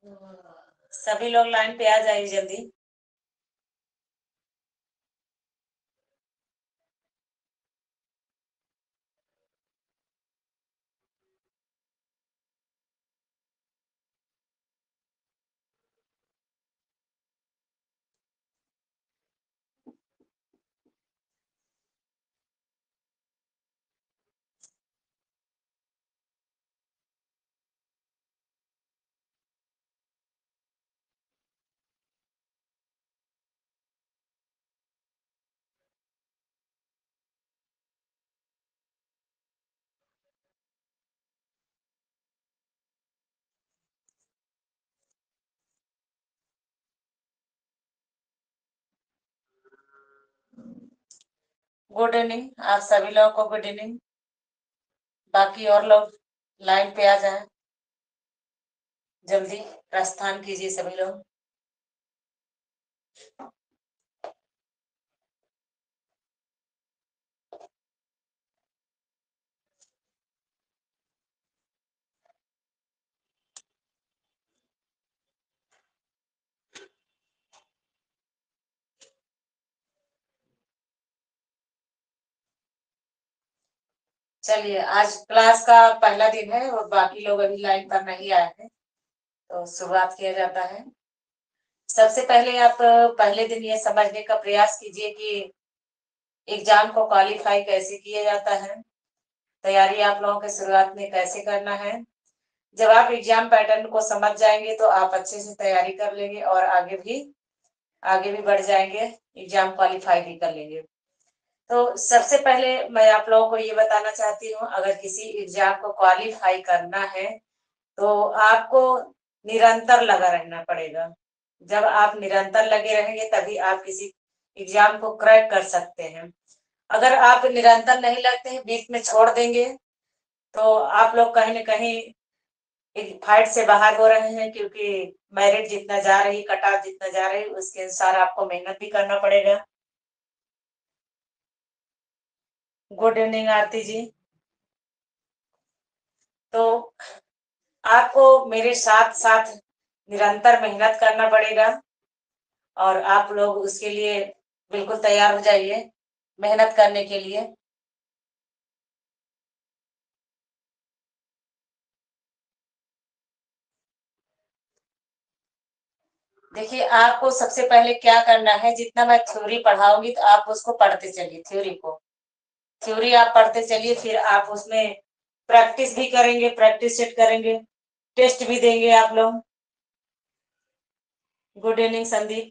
सभी लोग लाइन पे आ जाइए जल्दी। गुड इवनिंग, आप सभी लोगों को गुड इवनिंग। बाकी और लोग लाइन पे आ जाएं, जल्दी प्रस्थान कीजिए सभी लोग। चलिए, आज क्लास का पहला दिन है और बाकी लोग अभी लाइन पर नहीं आए हैं, तो शुरुआत किया जाता है। सबसे पहले आप पहले दिन ये समझने का प्रयास कीजिए कि एग्जाम को क्वालिफाई कैसे किया जाता है, तैयारी आप लोगों के शुरुआत में कैसे करना है। जब आप एग्जाम पैटर्न को समझ जाएंगे तो आप अच्छे से तैयारी कर लेंगे और आगे भी बढ़ जाएंगे, एग्जाम क्वालिफाई भी कर लेंगे। तो सबसे पहले मैं आप लोगों को ये बताना चाहती हूँ, अगर किसी एग्जाम को क्वालिफाई करना है तो आपको निरंतर लगा रहना पड़ेगा। जब आप निरंतर लगे रहेंगे तभी आप किसी एग्जाम को क्रैक कर सकते हैं। अगर आप निरंतर नहीं लगते हैं, बीच में छोड़ देंगे, तो आप लोग कहीं ना कहीं एक फाइट से बाहर हो रहे हैं, क्योंकि मेरिट जितना जा रही, कट ऑफ जितना जा रही, उसके अनुसार आपको मेहनत भी करना पड़ेगा। गुड इवनिंग आरती जी। तो आपको मेरे साथ साथ निरंतर मेहनत करना पड़ेगा और आप लोग उसके लिए बिल्कुल तैयार हो जाइए मेहनत करने के लिए। देखिए, आपको सबसे पहले क्या करना है, जितना मैं थ्योरी पढ़ाऊंगी तो आप उसको पढ़ते चलिए। थ्योरी आप पढ़ते चलिए, फिर आप उसमें प्रैक्टिस भी करेंगे, प्रैक्टिस सेट करेंगे, टेस्ट भी देंगे आप लोग। Good evening Sandeep.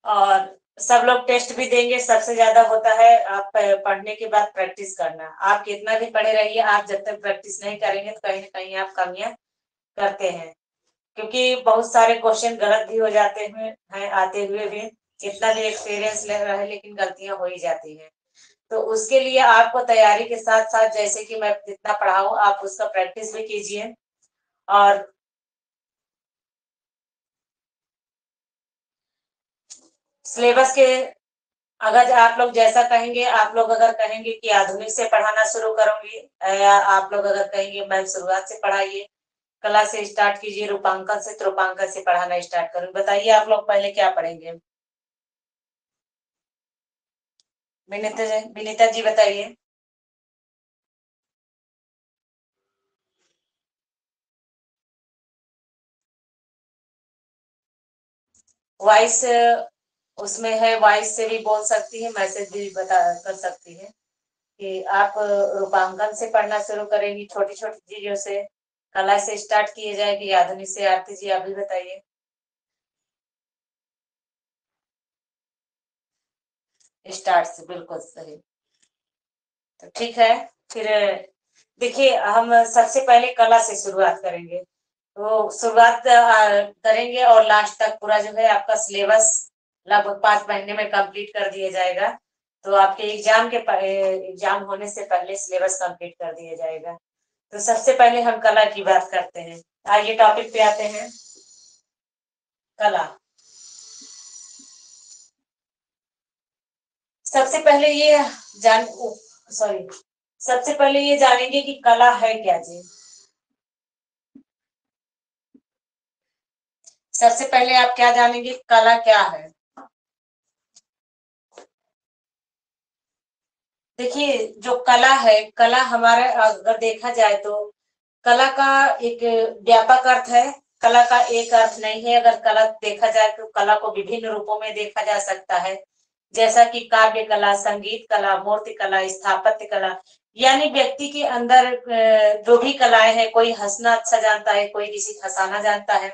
और सब लोग टेस्ट भी देंगे। सबसे ज्यादा होता है आप पढ़ने के बाद प्रैक्टिस करना। आप कितना भी पढ़े रहिए, आप जब तक प्रैक्टिस नहीं करेंगे तो कहीं ना कहीं आप कमियां करते हैं, क्योंकि बहुत सारे क्वेश्चन गलत भी हो जाते हैं आते हुए भी। कितना भी एक्सपीरियंस ले रहा है लेकिन गलतियां हो ही जाती हैं। तो उसके लिए आपको तैयारी के साथ साथ, जैसे कि मैं जितना पढ़ाऊं आप उसका प्रैक्टिस भी कीजिए। और सिलेबस के, अगर आप लोग जैसा कहेंगे, आप लोग अगर कहेंगे कि आधुनिक से पढ़ाना शुरू करूंगी, या आप लोग अगर कहेंगे मैम शुरुआत से पढ़ाइए, कला से स्टार्ट कीजिए, रूपांकन से, तो रूपांकन से पढ़ाना स्टार्ट करूंगी, बताइए आप लोग पहले क्या पढ़ेंगे। विनीता जी बताइए। वॉइस उसमें है, वॉइस से भी बोल सकती है, मैसेज भी बता कर सकती है कि आप रूपांकन से पढ़ना शुरू करेंगी, छोटी छोटी चीजों से, कला से स्टार्ट किए जाएगी, आधुनिक से। आरती जी आप भी बताइए। स्टार्ट से, बिल्कुल सही। तो ठीक है, फिर देखिए, हम सबसे पहले कला से शुरुआत करेंगे। तो शुरुआत करेंगे और लास्ट तक पूरा जो है आपका सिलेबस लगभग 5 महीने में कंप्लीट कर दिया जाएगा। तो आपके एग्जाम होने से पहले सिलेबस कंप्लीट कर दिया जाएगा। तो सबसे पहले हम कला की बात करते हैं। आइए टॉपिक पे आते हैं। कला। सबसे पहले ये जान सॉरी सबसे पहले ये जानेंगे कि कला है क्या चीज। सबसे पहले आप क्या जानेंगे, कला क्या है। देखिए, जो कला है, कला हमारे अगर देखा जाए तो कला का एक व्यापक अर्थ है। कला का एक अर्थ नहीं है। अगर कला देखा जाए तो कला को विभिन्न रूपों में देखा जा सकता है, जैसा कि काव्य कला, संगीत कला, मूर्ति कला, स्थापत्य कला। यानी व्यक्ति के अंदर जो भी कलाएं हैं, कोई हंसना अच्छा जानता है, कोई किसी को हंसाना जानता है,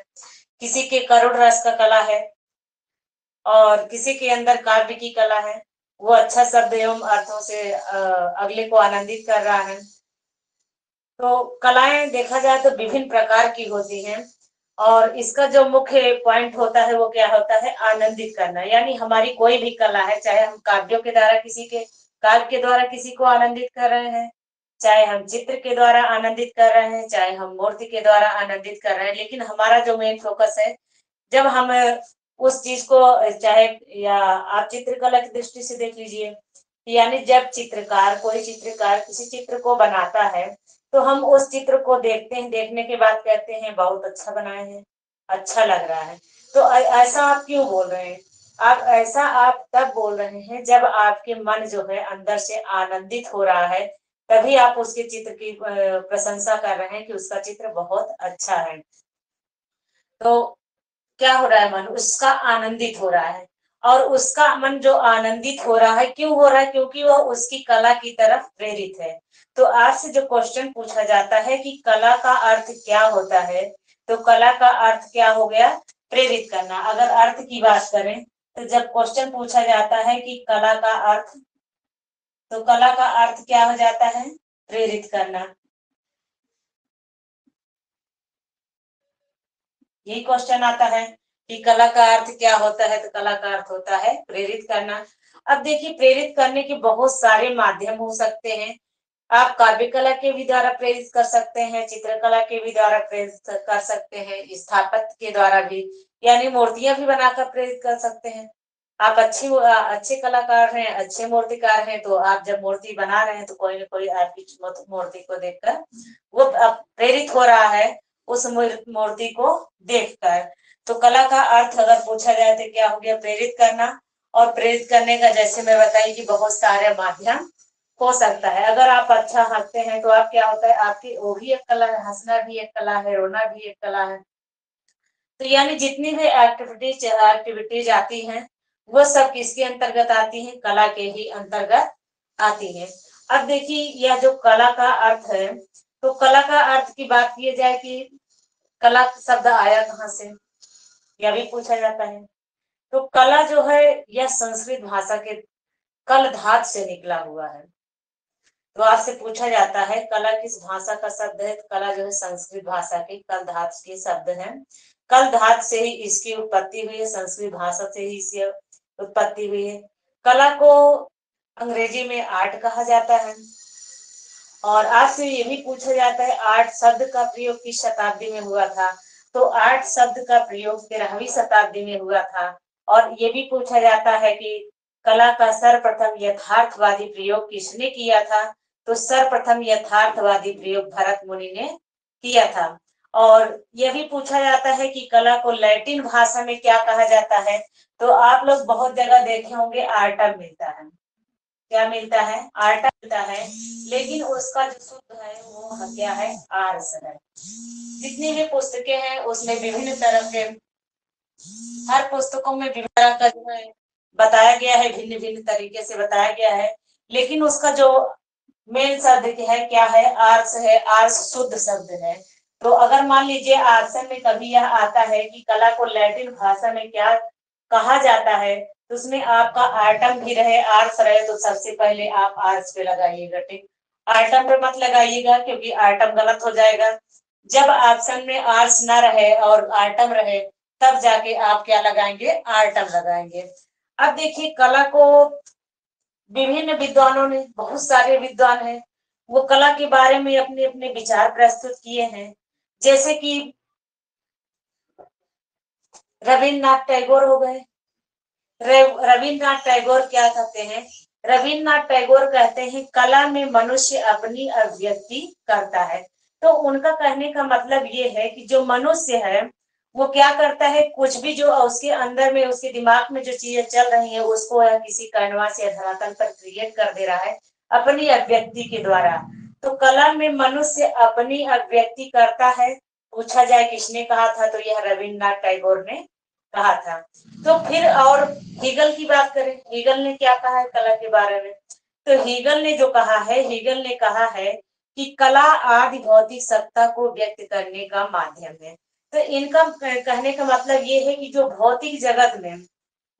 किसी के करुण रस का कला है, और किसी के अंदर काव्य की कला है, वो अच्छा शब्द एवं अर्थों से अगले को आनंदित कर रहा है। तो कलाएं देखा जाए तो विभिन्न प्रकार की होती हैं, और इसका जो मुख्य पॉइंट होता है वो क्या होता है, आनंदित करना। यानी हमारी कोई भी कला है, चाहे हम काव्यों के द्वारा किसी के काव्य के द्वारा किसी को आनंदित कर रहे हैं, चाहे हम चित्र के द्वारा आनंदित कर रहे हैं, चाहे हम मूर्ति के द्वारा आनंदित कर रहे हैं, लेकिन हमारा जो मेन फोकस है, जब हम उस चीज को, चाहे या आप चित्रकला की दृष्टि से देख लीजिए, यानी जब कोई चित्रकार किसी चित्र को बनाता है, तो हम उस चित्र को देखते हैं, देखने के बाद कहते हैं बहुत अच्छा बनाए हैं, अच्छा लग रहा है। तो ऐसा आप क्यों बोल रहे हैं, आप तब बोल रहे हैं जब आपके मन जो है अंदर से आनंदित हो रहा है, तभी आप उसके चित्र की प्रशंसा कर रहे हैं कि उसका चित्र बहुत अच्छा है। तो क्या हो रहा है, मन उसका आनंदित हो रहा है, और उसका मन जो आनंदित हो रहा है, क्यों हो रहा है, क्योंकि वह उसकी कला की तरफ प्रेरित है। तो आपसे जो क्वेश्चन पूछा जाता है कि कला का अर्थ क्या होता है, तो कला का अर्थ क्या हो गया, प्रेरित करना। अगर अर्थ की बात करें तो जब क्वेश्चन पूछा जाता है कि कला का अर्थ, तो कला का अर्थ क्या हो जाता है, प्रेरित करना। यही क्वेश्चन आता है कि कला का अर्थ क्या होता है, तो कला का अर्थ होता है प्रेरित करना। अब देखिए, प्रेरित करने के बहुत सारे माध्यम हो सकते हैं। आप काव्य कला के भी द्वारा प्रेरित कर सकते हैं, चित्रकला के भी द्वारा प्रेरित कर सकते हैं, स्थापत्य के द्वारा भी, यानी मूर्तियां भी बनाकर प्रेरित कर सकते हैं। आप अच्छे कलाकार हैं, अच्छे मूर्तिकार हैं, तो आप जब मूर्ति बना रहे हैं तो कोई ना कोई आपकी मूर्ति को देखकर वो प्रेरित हो रहा है, उस मूर्ति को देखकर। तो कला का अर्थ अगर पूछा जाए तो क्या हो गया, प्रेरित करना। और प्रेरित करने का, जैसे मैं बताई कि बहुत सारे माध्यम हो सकता है। अगर आप अच्छा हंसते हैं तो आप क्या होता है, आपकी वो भी एक कला है, हंसना भी एक कला है, रोना भी एक कला है। तो यानी जितनी भी एक्टिविटीज आती हैं, वो सब किसके अंतर्गत आती हैं, कला के ही अंतर्गत आती है। अब देखिए, यह जो कला का अर्थ है, तो कला का अर्थ की बात की जाए कि कला शब्द आया कहाँ से, यह भी पूछा जाता है। तो कला जो है, यह संस्कृत भाषा के कल धातु से निकला हुआ है। तो आपसे पूछा जाता है कला किस भाषा का शब्द है, तो कला जो है संस्कृत भाषा के कल धातु के शब्द है। कल धातु से ही इसकी उत्पत्ति हुई है, संस्कृत भाषा से ही इसकी उत्पत्ति हुई है। कला को अंग्रेजी में आर्ट कहा जाता है। और आपसे ये भी पूछा जाता है आर्ट शब्द का प्रयोग किस शताब्दी में हुआ था, तो आर्ट शब्द का प्रयोग 13वीं शताब्दी में हुआ था। और ये भी पूछा जाता है कि कला का सर्वप्रथम यथार्थवादी प्रयोग किसने किया था, तो सर्वप्रथम यथार्थवादी प्रयोग भरत मुनि ने किया था। और यह भी पूछा जाता है कि कला को लैटिन भाषा में क्या कहा जाता है, तो आप लोग बहुत जगह देखे होंगे आर्टम मिलता है। क्या मिलता है, आर्टा मिलता है, लेकिन उसका जो शुद्ध है वो क्या है, आर्स है। जितनी भी पुस्तकें हैं उसमें विभिन्न तरह के, हर पुस्तकों में विभिन्न तरह का जो है बताया गया है, भिन्न भिन्न तरीके से बताया गया है, लेकिन उसका जो मेन शब्द है क्या है, आर्स है। आर्स शुद्ध शब्द है। तो अगर मान लीजिए आर्सन में कभी यह आता है कि कला को लैटिन भाषा में क्या कहा जाता है, तो उसमें आपका आर्टम भी रहे, आर्स रहे, तो सबसे पहले आप आर्स पे लगाइएगा, ठीक। आर्टम पे मत लगाइएगा क्योंकि आर्टम गलत हो जाएगा। जब ऑप्शन में आर्स ना रहे और आर्टम रहे, तब जाके आप क्या लगाएंगे, आर्टम लगाएंगे। अब देखिए, कला को विभिन्न विद्वानों ने, बहुत सारे विद्वान हैं, वो कला के बारे में अपने अपने विचार प्रस्तुत किए हैं। जैसे कि रविन्द्रनाथ टैगोर हो गए। रविन्द्रनाथ टैगोर क्या कहते हैं, रविन्द्रनाथ टैगोर कहते हैं कला में मनुष्य अपनी अभिव्यक्ति करता है। तो उनका कहने का मतलब ये है कि जो मनुष्य है वो क्या करता है, कुछ भी जो उसके अंदर में उसके दिमाग में जो चीजें चल रही है उसको किसी कैनवास या धरातल पर क्रिएट कर दे रहा है अपनी अभिव्यक्ति के द्वारा। तो कला में मनुष्य अपनी अभिव्यक्ति करता है। पूछा जाए किसने कहा था, तो यह रविन्द्रनाथ टैगोर ने कहा था। तो फिर और हीगल की बात करें, हीगल ने क्या कहा है कला के बारे में। तो हीगल ने जो कहा है, हीगल ने कहा है कि कला आदि भौतिक सत्ता को व्यक्त करने का माध्यम है। तो इनका कहने का मतलब ये है कि जो भौतिक जगत में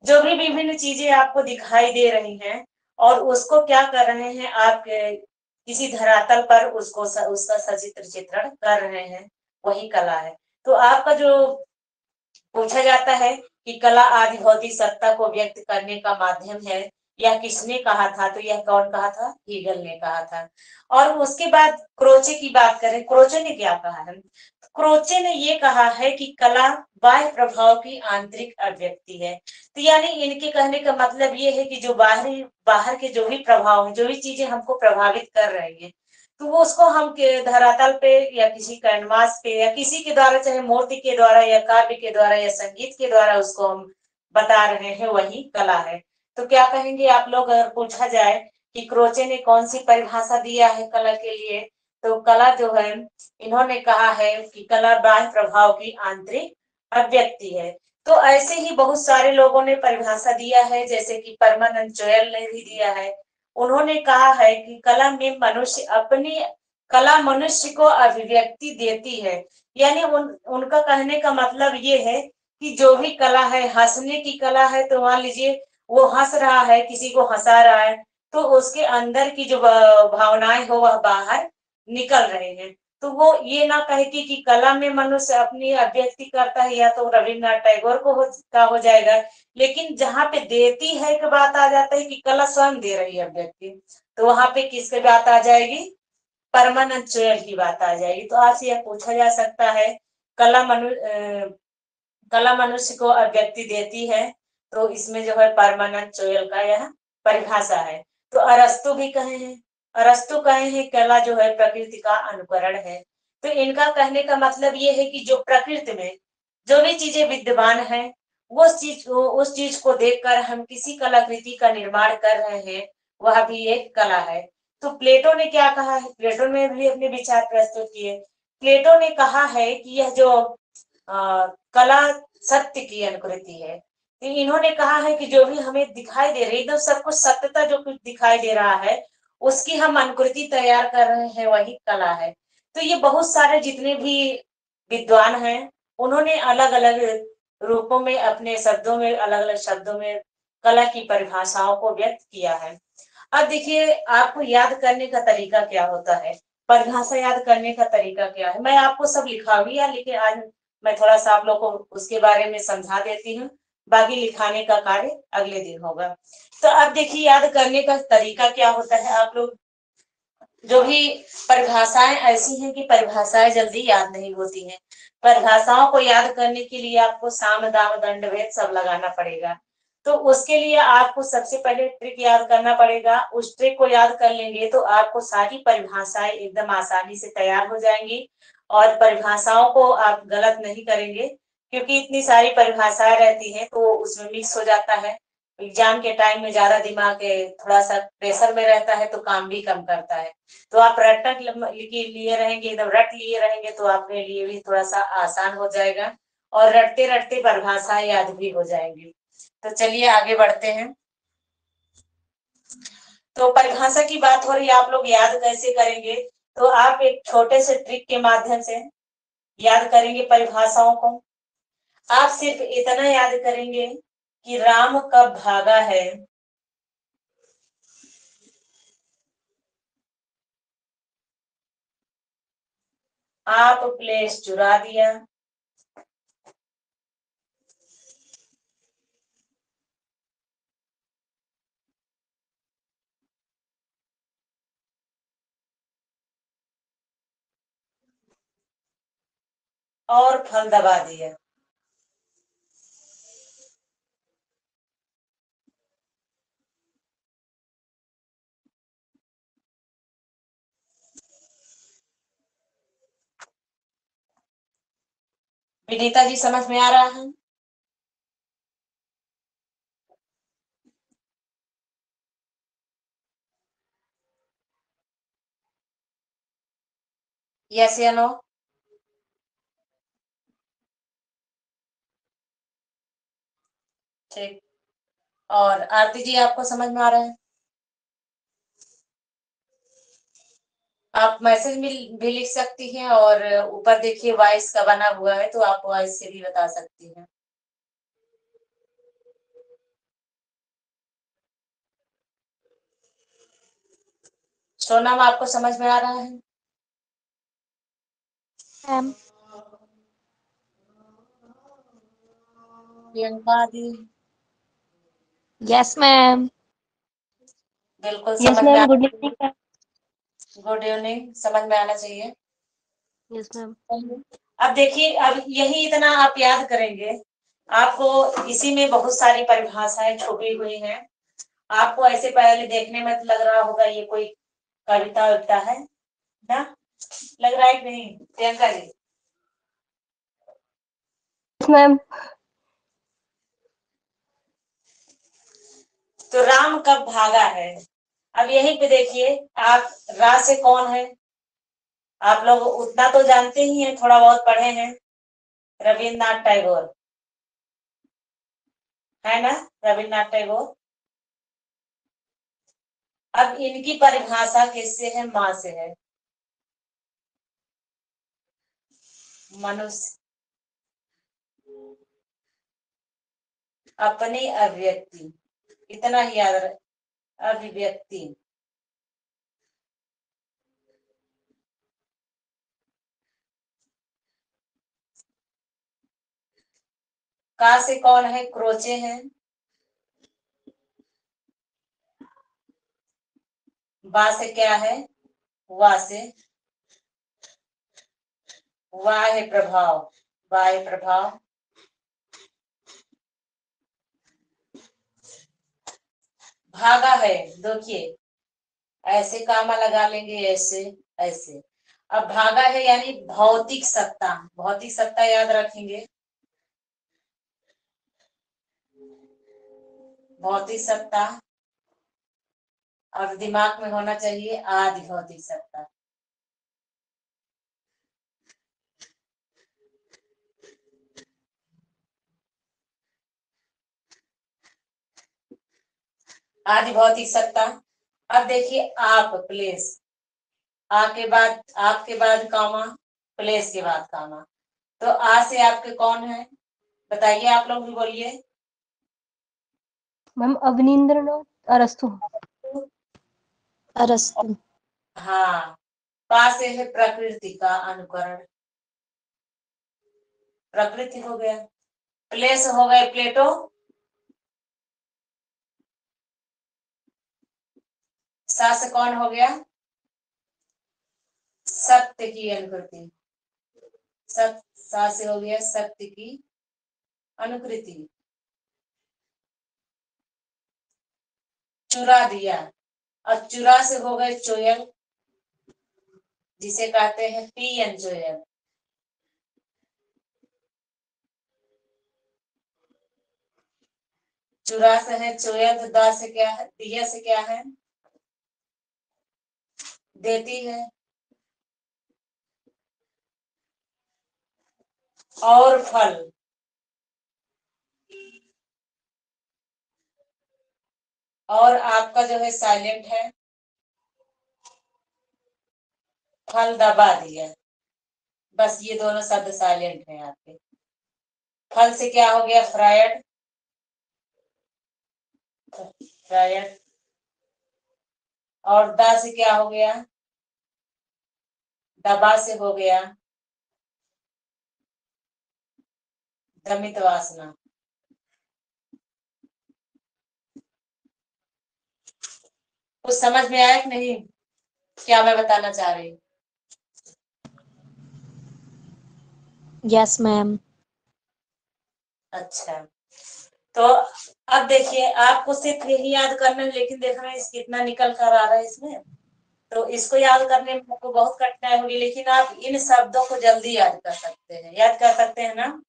जो भी विभिन्न चीजें आपको दिखाई दे रही हैं और उसको क्या कर रहे हैं आप किसी धरातल पर उसको उसका सचित्र चित्रण कर रहे हैं, वही कला है। तो आपका जो पूछा जाता है कि कला आदि भौतिक सत्ता को व्यक्त करने का माध्यम है, यह किसने कहा था, तो यह कौन कहा था, हीगल ने कहा था। और उसके बाद क्रोचे की बात करें, क्रोचे ने क्या कहा है, क्रोचे ने ये कहा है कि कला बाह्य प्रभाव की आंतरिक अभिव्यक्ति है। तो यानी इनके कहने का मतलब ये है कि जो बाहर के जो भी प्रभाव है, जो भी चीजें हमको प्रभावित कर रही है, तो वो उसको हम धरातल पे या किसी कैनवास पे या किसी के द्वारा, चाहे मूर्ति के द्वारा या काव्य के द्वारा या संगीत के द्वारा उसको हम बता रहे हैं, वही कला है। तो क्या कहेंगे आप लोग, अगर पूछा जाए कि क्रोचे ने कौन सी परिभाषा दिया है कला के लिए, तो कला जो है इन्होंने कहा है कि कला बाह्य प्रभाव की आंतरिक अभिव्यक्ति है। तो ऐसे ही बहुत सारे लोगों ने परिभाषा दिया है, जैसे कि परमानंद चोयल ने भी दिया है। उन्होंने कहा है कि कला मनुष्य को अभिव्यक्ति देती है। यानी उनका कहने का मतलब ये है कि जो भी कला है, हंसने की कला है, तो मान लीजिए वो हंस रहा है, किसी को हंसा रहा है, तो उसके अंदर की जो भावनाएं हो वह बाहर निकल रहे हैं। तो वो ये ना कहे कि कला में मनुष्य अपनी अभिव्यक्ति करता है, या तो रविन्द्रनाथ टैगोर का हो जाएगा। लेकिन जहाँ पे देती है की बात आ जाता है कि कला स्वयं दे रही है अभिव्यक्ति, तो वहां पे किसकी बात आ जाएगी, परमानंद चोयल की बात आ जाएगी। तो आपसे यह पूछा जा सकता है कला कला मनुष्य को अभिव्यक्ति देती है, तो इसमें जो है परमानंद चोयल का यह परिभाषा है। तो अरस्तु भी कहे हैं, अरस्तु कहे हैं कला जो है प्रकृति का अनुकरण है। तो इनका कहने का मतलब ये है कि जो प्रकृति में जो भी चीजें विद्यमान है, वो उस चीज को देखकर हम किसी कलाकृति का निर्माण कर रहे हैं, वह भी एक कला है। तो प्लेटो ने क्या कहा है, प्लेटो ने भी अपने विचार प्रस्तुत किए। प्लेटो ने कहा है कि यह जो कला सत्य की अनुकृति है। तो इन्होंने कहा है कि जो भी हमें दिखाई दे रही है, एकदम सब कुछ सत्यता जो कुछ दिखाई दे रहा है, उसकी हम अनुकृति तैयार कर रहे हैं, वही कला है। तो ये बहुत सारे जितने भी विद्वान हैं, उन्होंने अलग अलग रूपों में, अपने शब्दों में, अलग अलग शब्दों में कला की परिभाषाओं को व्यक्त किया है। अब देखिए आपको याद करने का तरीका क्या होता है, परिभाषा याद करने का तरीका क्या है। मैं आपको सब लिखा भी है, लेकिन आज मैं थोड़ा सा आप लोग को उसके बारे में समझा देती हूँ, बाकी लिखाने का कार्य अगले दिन होगा। तो अब देखिए याद करने का तरीका क्या होता है। आप लोग जो भी परिभाषाएं ऐसी हैं कि परिभाषाएं जल्दी याद नहीं होती हैं। परिभाषाओं को याद करने के लिए आपको साम दाम दंड भेद सब लगाना पड़ेगा। तो उसके लिए आपको सबसे पहले ट्रिक याद करना पड़ेगा। उस ट्रिक को याद कर लेंगे तो आपको सारी परिभाषाएं एकदम आसानी से तैयार हो जाएंगी, और परिभाषाओं को आप गलत नहीं करेंगे, क्योंकि इतनी सारी परिभाषाएं रहती हैं तो उसमें मिक्स हो जाता है। एग्जाम के टाइम में ज्यादा दिमाग थोड़ा सा प्रेशर में रहता है, तो काम भी कम करता है। तो आप रटक लिए रहेंगे, एकदम रट लिए रहेंगे, तो आपके लिए भी थोड़ा सा आसान हो जाएगा, और रटते रटते परिभाषाएं याद भी हो जाएंगी। तो चलिए आगे बढ़ते हैं। तो परिभाषा की बात हो रही है, आप लोग याद कैसे करेंगे, तो आप एक छोटे से ट्रिक के माध्यम से याद करेंगे परिभाषाओं को। आप सिर्फ इतना याद करेंगे कि राम कब भागा है, आप प्लेस चुरा दिया, और फल दबा दिया। विनीता जी समझ में आ रहा है? यस या नो? ठीक। और आरती जी आपको समझ में आ रहा है? आप मैसेज में भी लिख सकती हैं और ऊपर देखिए वॉइस का बना हुआ है, तो आप वॉइस से भी बता सकती हैं। सोनम आपको समझ में आ रहा है? मैम। प्रियंका दी यस मैम। बिल्कुल यस समझ में मैम, आ good evening ma'am. Good evening, समझ में आना चाहिए। Yes ma'am. अब देखिए, अब यही इतना आप याद करेंगे, आपको इसी में बहुत सारी परिभाषाएं छुपी हुई हैं। आपको ऐसे पहले देखने में तो लग रहा होगा ये कोई कविता वविता है ना, लग रहा है कि नहीं प्रियंका जी? Yes ma'am. तो राम कब भागा है? अब यहीं पे देखिए आप, रा से कौन है? आप लोग उतना तो जानते ही हैं, थोड़ा बहुत पढ़े हैं, रविन्द्रनाथ टैगोर, है ना, रविन्द्रनाथ टैगोर। अब इनकी परिभाषा किससे है? माँ से है। मनुष्य अपनी अभिव्यक्ति, इतना ही याद रख, अभिव्यक्ति। का से कौन है? क्रोचे हैं। बा से क्या है? वा से, वाह है प्रभाव, वाह है प्रभाव। भागा है, देखिए ऐसे कामा लगा लेंगे, ऐसे ऐसे। अब भागा है यानी भौतिक सत्ता, भौतिक सत्ता याद रखेंगे, भौतिक सत्ता। और दिमाग में होना चाहिए आदि भौतिक सत्ता। आदि भौतिक सत्ता। अब देखिए आप, प्लेस, आ के बाद, आपके बाद कामा, प्लेस के बाद कामा। तो आ से आपके कौन है? बताइए, आप लोग भी बोलिए। मैम अवनींद्रनाथ अरस्तु। अरस्तु। हाँ। पा से है प्रकृति का अनुकरण, प्रकृति हो गया। प्लेस हो गए प्लेटो। सा से कौन हो गया? सत्य की अनुकृति, सत्य, सा से हो गया सत्य की अनुकृति। चुरा दिया, अब चुरा से हो गए चोयल, जिसे कहते हैं पियन चोयल। चुरा से है चोयल, तो दा से क्या है? दिया से क्या है? देती है। और फल, और आपका जो है साइलेंट है, फल दबा दिया। बस ये दोनों शब्द साइलेंट हैं आपके। फल से क्या हो गया? Freud, Freud. और दा से क्या हो गया? दबा से हो गया दमित वासना। कुछ समझ में आया कि नहीं, क्या मैं बताना चाह रही हूँ? Yes ma'am. अच्छा, तो अब देखिए आपको सिर्फ यही याद करना है, लेकिन देखना इस कितना निकल कर आ रहा है इसमें। तो इसको याद करने में आपको बहुत कठिनाई होगी, लेकिन आप इन शब्दों को जल्दी याद कर सकते हैं, याद कर सकते हैं ना?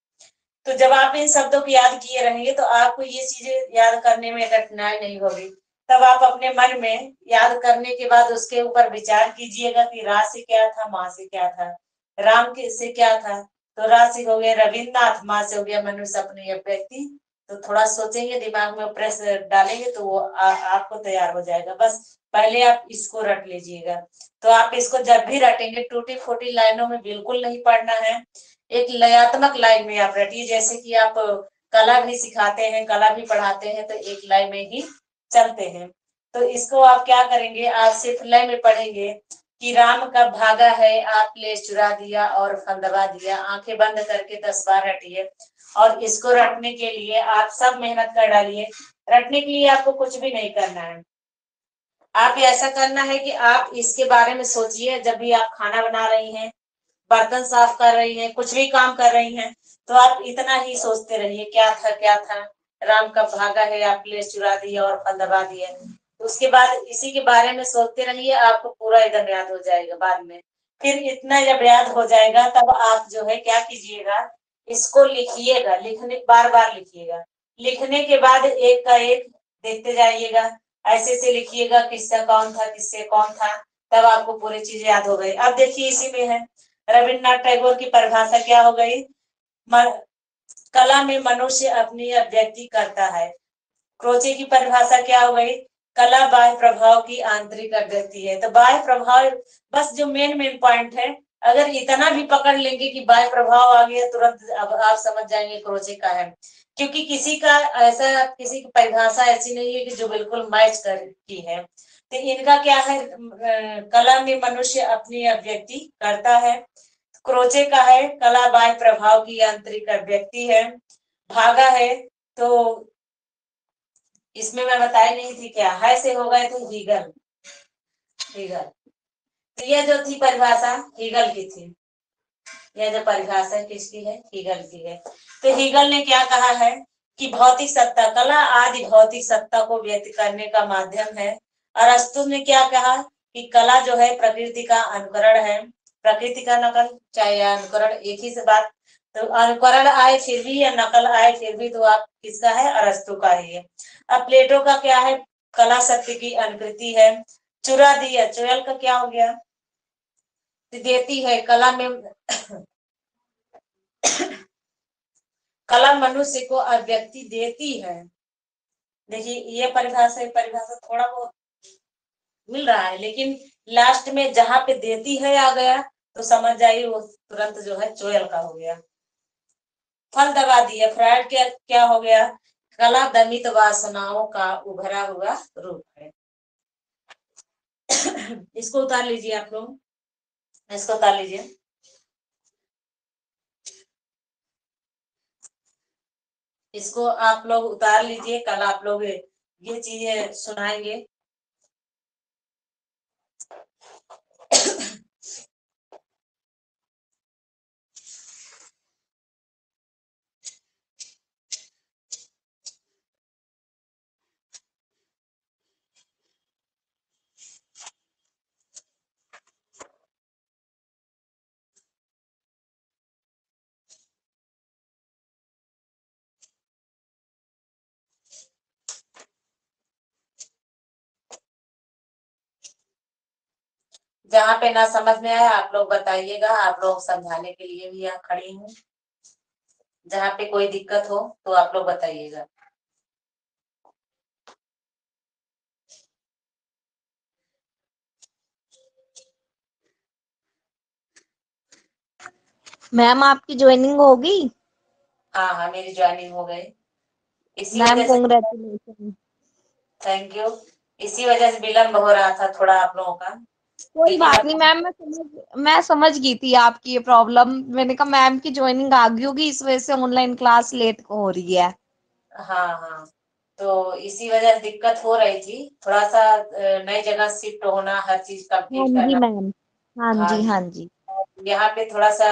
तो जब आप इन शब्दों को याद किए रहेंगे तो आपको ये चीजें याद करने में कठिनाई नहीं होगी। तब आप अपने मन में याद करने के बाद उसके ऊपर विचार कीजिएगा कि रा से क्या था, माँ से क्या था, राम के से क्या था। तो रा से हो गया रविन्द्रनाथ, माँ से हो गया मनुष्य अपनी व्यक्ति। तो थोड़ा सोचेंगे, दिमाग में प्रेस डालेंगे तो वो आपको तैयार हो जाएगा। बस पहले आप इसको रट लीजिएगा। तो आप इसको जब भी रटेंगे टूटी फूटी लाइनों में बिल्कुल नहीं पढ़ना है, एक लयात्मक लाइन में आप रटिए। जैसे कि आप कला भी सिखाते हैं, कला भी पढ़ाते हैं, तो एक लाइन में ही चलते हैं। तो इसको आप क्या करेंगे, आप सिर्फ लय में पढ़ेंगे कि राम कब भागा है, आपने चुरा दिया और फल दबा दिया। आंखें बंद करके 10 बार रटिए। और इसको रटने के लिए आप सब मेहनत कर डालिए। रटने के लिए आपको कुछ भी नहीं करना है। आप ऐसा करना है कि आप इसके बारे में सोचिए। जब भी आप खाना बना रही हैं, बर्तन साफ कर रही हैं, कुछ भी काम कर रही हैं, तो आप इतना ही सोचते रहिए, क्या था क्या था, राम कब भागा है, आपने चुरा दिया और फल दबा दिया। तो उसके बाद इसी के बारे में सोचते रहिए, आपको पूरा एकदम याद हो जाएगा बाद में। फिर इतना जब याद हो जाएगा तब आप जो है क्या कीजिएगा, इसको लिखिएगा। लिखने बार बार लिखिएगा। लिखने के बाद एक का एक देखते जाइएगा। ऐसे से लिखिएगा किससे कौन था, किससे कौन था। तब आपको पूरी चीजें याद हो गई। अब देखिए इसी में है रविन्द्रनाथ टैगोर की परिभाषा क्या हो गई, कला में मनुष्य अपनी अभिव्यक्ति करता है। क्रोचे की परिभाषा क्या हो गई, कला बाह्य प्रभाव की आंतरिक अभिव्यक्ति है। तो बाह्य प्रभाव बस जो मेन पॉइंट है, अगर इतना भी पकड़ लेंगे कि बाह्य प्रभाव आ गया, तुरंत अब आप समझ जाएंगे क्रोचे का है। क्योंकि किसी का ऐसा, किसी की परिभाषा ऐसी नहीं है कि जो बिल्कुल मैच करती है। तो इनका क्या है, कला में मनुष्य अपनी अभिव्यक्ति करता है। क्रोचे का है कला बाह्य प्रभाव की आंतरिक अभिव्यक्ति है। भागा है तो इसमें मैं बताई नहीं थी क्या है, से हो गए थे हीगल। हीगल तो यह जो थी परिभाषा हीगल की थी। यह जो परिभाषा किसकी है, हीगल की है। तो हीगल ने क्या कहा है कि भौतिक सत्ता, कला आदि भौतिक सत्ता को व्यक्त करने का माध्यम है। अरस्तु ने क्या कहा कि कला जो है प्रकृति का अनुकरण है, प्रकृति का नकल, चाहे अनुकरण एक ही से बात। तो अनुकरण आए फिर भी या नकल आए फिर भी तो आप किसका है, अरस्तु का ही है। अब प्लेटो का क्या है, कला सत्य की अनुकृति है। चुरा दिया, चुड़ैल का क्या हो गया, देती है कला में कला मनुष्य को अभिव्यक्ति देती है। देखिए ये परिभाषा थोड़ा बहुत मिल रहा है, लेकिन लास्ट में जहां पे देती है आ गया तो समझ जाइए वो तुरंत जो है चुड़ैल का हो गया। फल दबा दिया, फ्रायड क्या क्या हो गया, कला दमित वासनाओं का उभरा हुआ रूप है। इसको उतार लीजिए आप लोग, इसको उतार लीजिए। इसको आप लोग उतार लीजिए, कल आप लोग ये चीजें सुनाएंगे। जहाँ पे ना समझ में आया आप लोग बताइएगा, आप लोग समझाने के लिए भी यहाँ खड़ी हूँ। जहाँ पे कोई दिक्कत हो तो आप लोग बताइएगा। मैम आपकी ज्वाइनिंग होगी? हाँ हाँ मेरी ज्वाइनिंग हो गई। इसी मैम वजह से कॉन्ग्रेचुलेशन। Thank you. इसी वजह से विलम्ब हो रहा था थोड़ा आप लोगों का, कोई लेकिन बात नहीं अब मैम, मैं समझ गई थी आपकी ये प्रॉब्लम। मैंने कहा मैम की ज्वाइनिंग आ गई होगी, इस वजह से ऑनलाइन क्लास लेट हो रही है। हाँ हाँ, तो इसी वजह से दिक्कत हो रही थी थोड़ा सा। नई जगह शिफ्ट होना, हर चीज हाँ कंप्लीट जी करना। मैम। हाँ हाँ जी जी, हाँ जी। यहाँ पे थोड़ा सा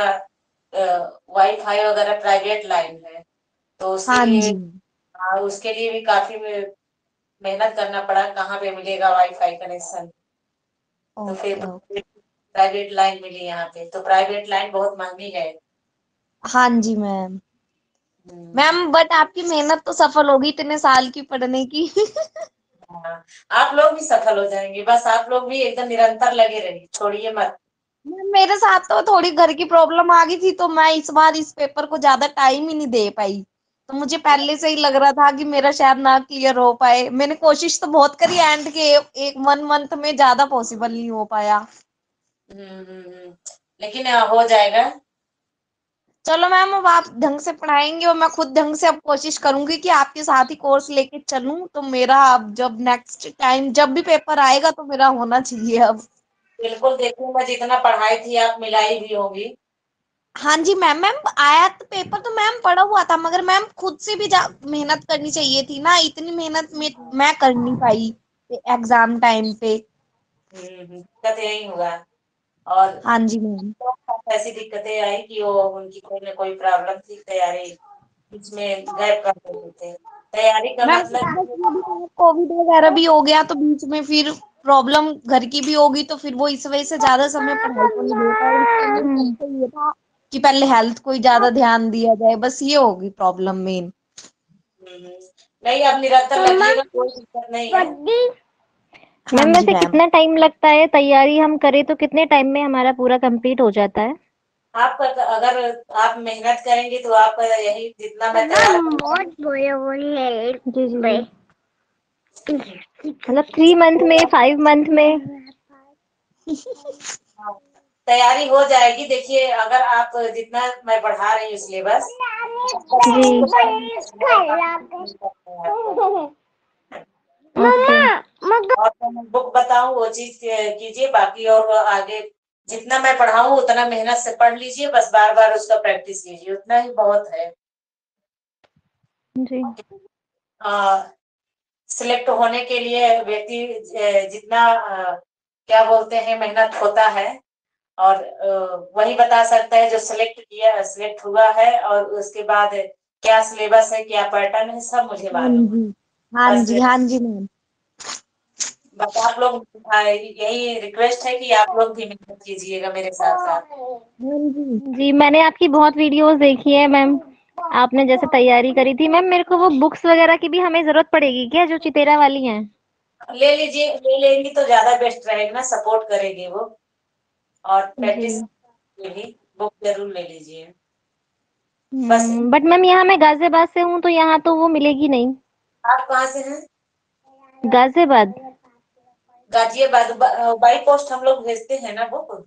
वाईफाई वगैरह प्राइवेट लाइन है, तो उसके हाँ लिए, जी। हाँ उसके लिए भी काफी मेहनत करना पड़ा, कहाँ पे मिलेगा वाईफाई कनेक्शन। तो फिर ओके ओके। प्राइवेट लाइन मिली यहाँ पे, तो प्राइवेट लाइन बहुत महंगी है। हाँ जी मैम। मैम बट आपकी मेहनत तो सफल होगी इतने साल की पढ़ने की। हाँ, आप लोग भी सफल हो जाएंगे, बस आप लोग भी एकदम निरंतर लगे रहिए, छोड़िए मत। मैम मेरे साथ तो थोड़ी घर की प्रॉब्लम आ गई थी तो मैं इस बार इस पेपर को ज्यादा टाइम ही नहीं दे पाई। तो मुझे पहले से ही लग रहा था कि मेरा शायद ना क्लियर हो पाए। मैंने कोशिश तो बहुत करी एंड के एक 1 मंथ में ज्यादा पॉसिबल नहीं हो पाया। लेकिन हो जाएगा। चलो मैम अब आप ढंग से पढ़ाएंगे और मैं खुद ढंग से अब कोशिश करूंगी कि आपके साथ ही कोर्स लेके चलूं तो मेरा अब जब नेक्स्ट टाइम जब भी पेपर आएगा तो मेरा होना चाहिए अब। बिल्कुल देखूंगा, जितना पढ़ाई थी आप मिलाई भी होगी। हाँ जी मैम। मैम आया तो पेपर तो मैम पढ़ा हुआ था मगर मैम खुद से भी मेहनत करनी चाहिए थी ना। इतनी मेहनत में मैं कर नहीं पाई एग्जाम टाइम पे। दिक्कत यही हुआ। और हाँ जी मैम। ऐसी दिक्कतें आई कि वो उनकी कोई ना कोई प्रॉब्लम थी, तैयारी बीच में गैप कर देते थे। तैयारी का मैम बस मतलब। ये भी कोविड वगैरह भी हो गया तो बीच में फिर प्रॉब्लम घर की भी होगी तो फिर वो इस वजह से ज्यादा समय पढ़ाई को नहीं दे पाए। इसके लिए सबसे ये था कि पहले हेल्थ को ही ज्यादा ध्यान दिया जाए। बस ये होगी प्रॉब्लम मेन। नहीं, अब निरंतर लगिएगा, कोई दिक्कत नहीं है। हाँ मैम जी वैसे मैम। कितना टाइम लगता है तैयारी हम करें तो कितने टाइम में हमारा पूरा कंप्लीट हो जाता है? आपका अगर आप मेहनत करेंगे तो आपका यही जितना मैं तैयार जी जी जी। मतलब 3 मंथ में, 5 मंथ में? तैयारी हो जाएगी। देखिए, अगर आप जितना मैं बढ़ा रही हूँ सिलेबस, जी। ओके। और मैं बुक बताऊं वो चीज कीजिए, बाकी और आगे जितना मैं पढ़ाऊं उतना मेहनत से पढ़ लीजिए, बस बार बार उसका प्रैक्टिस कीजिए, उतना ही बहुत है। जी सिलेक्ट होने के लिए व्यक्ति जितना क्या बोलते हैं मेहनत होता है, और वही बता सकता है जो सिलेक्ट हुआ है, और उसके बाद क्या सिलेबस है, क्या पैटर्न है, सब मुझे हाँ मालूम है। जी हाँ बस जी हाँ जी मैम। बस आप लोग यही रिक्वेस्ट है कि आप लोग भी मेहनत कीजिएगा मेरे साथ साथ। हाँ जी। जी, मैंने आपकी बहुत वीडियोस देखी है मैम। आपने जैसे तैयारी करी थी मैम, मेरे को वो बुक्स वगैरह की भी हमें जरूरत पड़ेगी क्या, जो चितेरा वाली हैं? ले लीजिए, ले लेंगी तो ज्यादा बेस्ट रहेगा ना, सपोर्ट करेगी वो। और जी। प्रैक्टिस भी बुक जरूर ले लीजिए। बस। बट मैम यहाँ मैं गाजियाबाद से हूँ तो यहाँ तो वो मिलेगी नहीं। आप कहाँ से हैं? गाजियाबाद। गाजियाबाद। बाई पोस्ट हम लोग भेजते हैं ना बुक।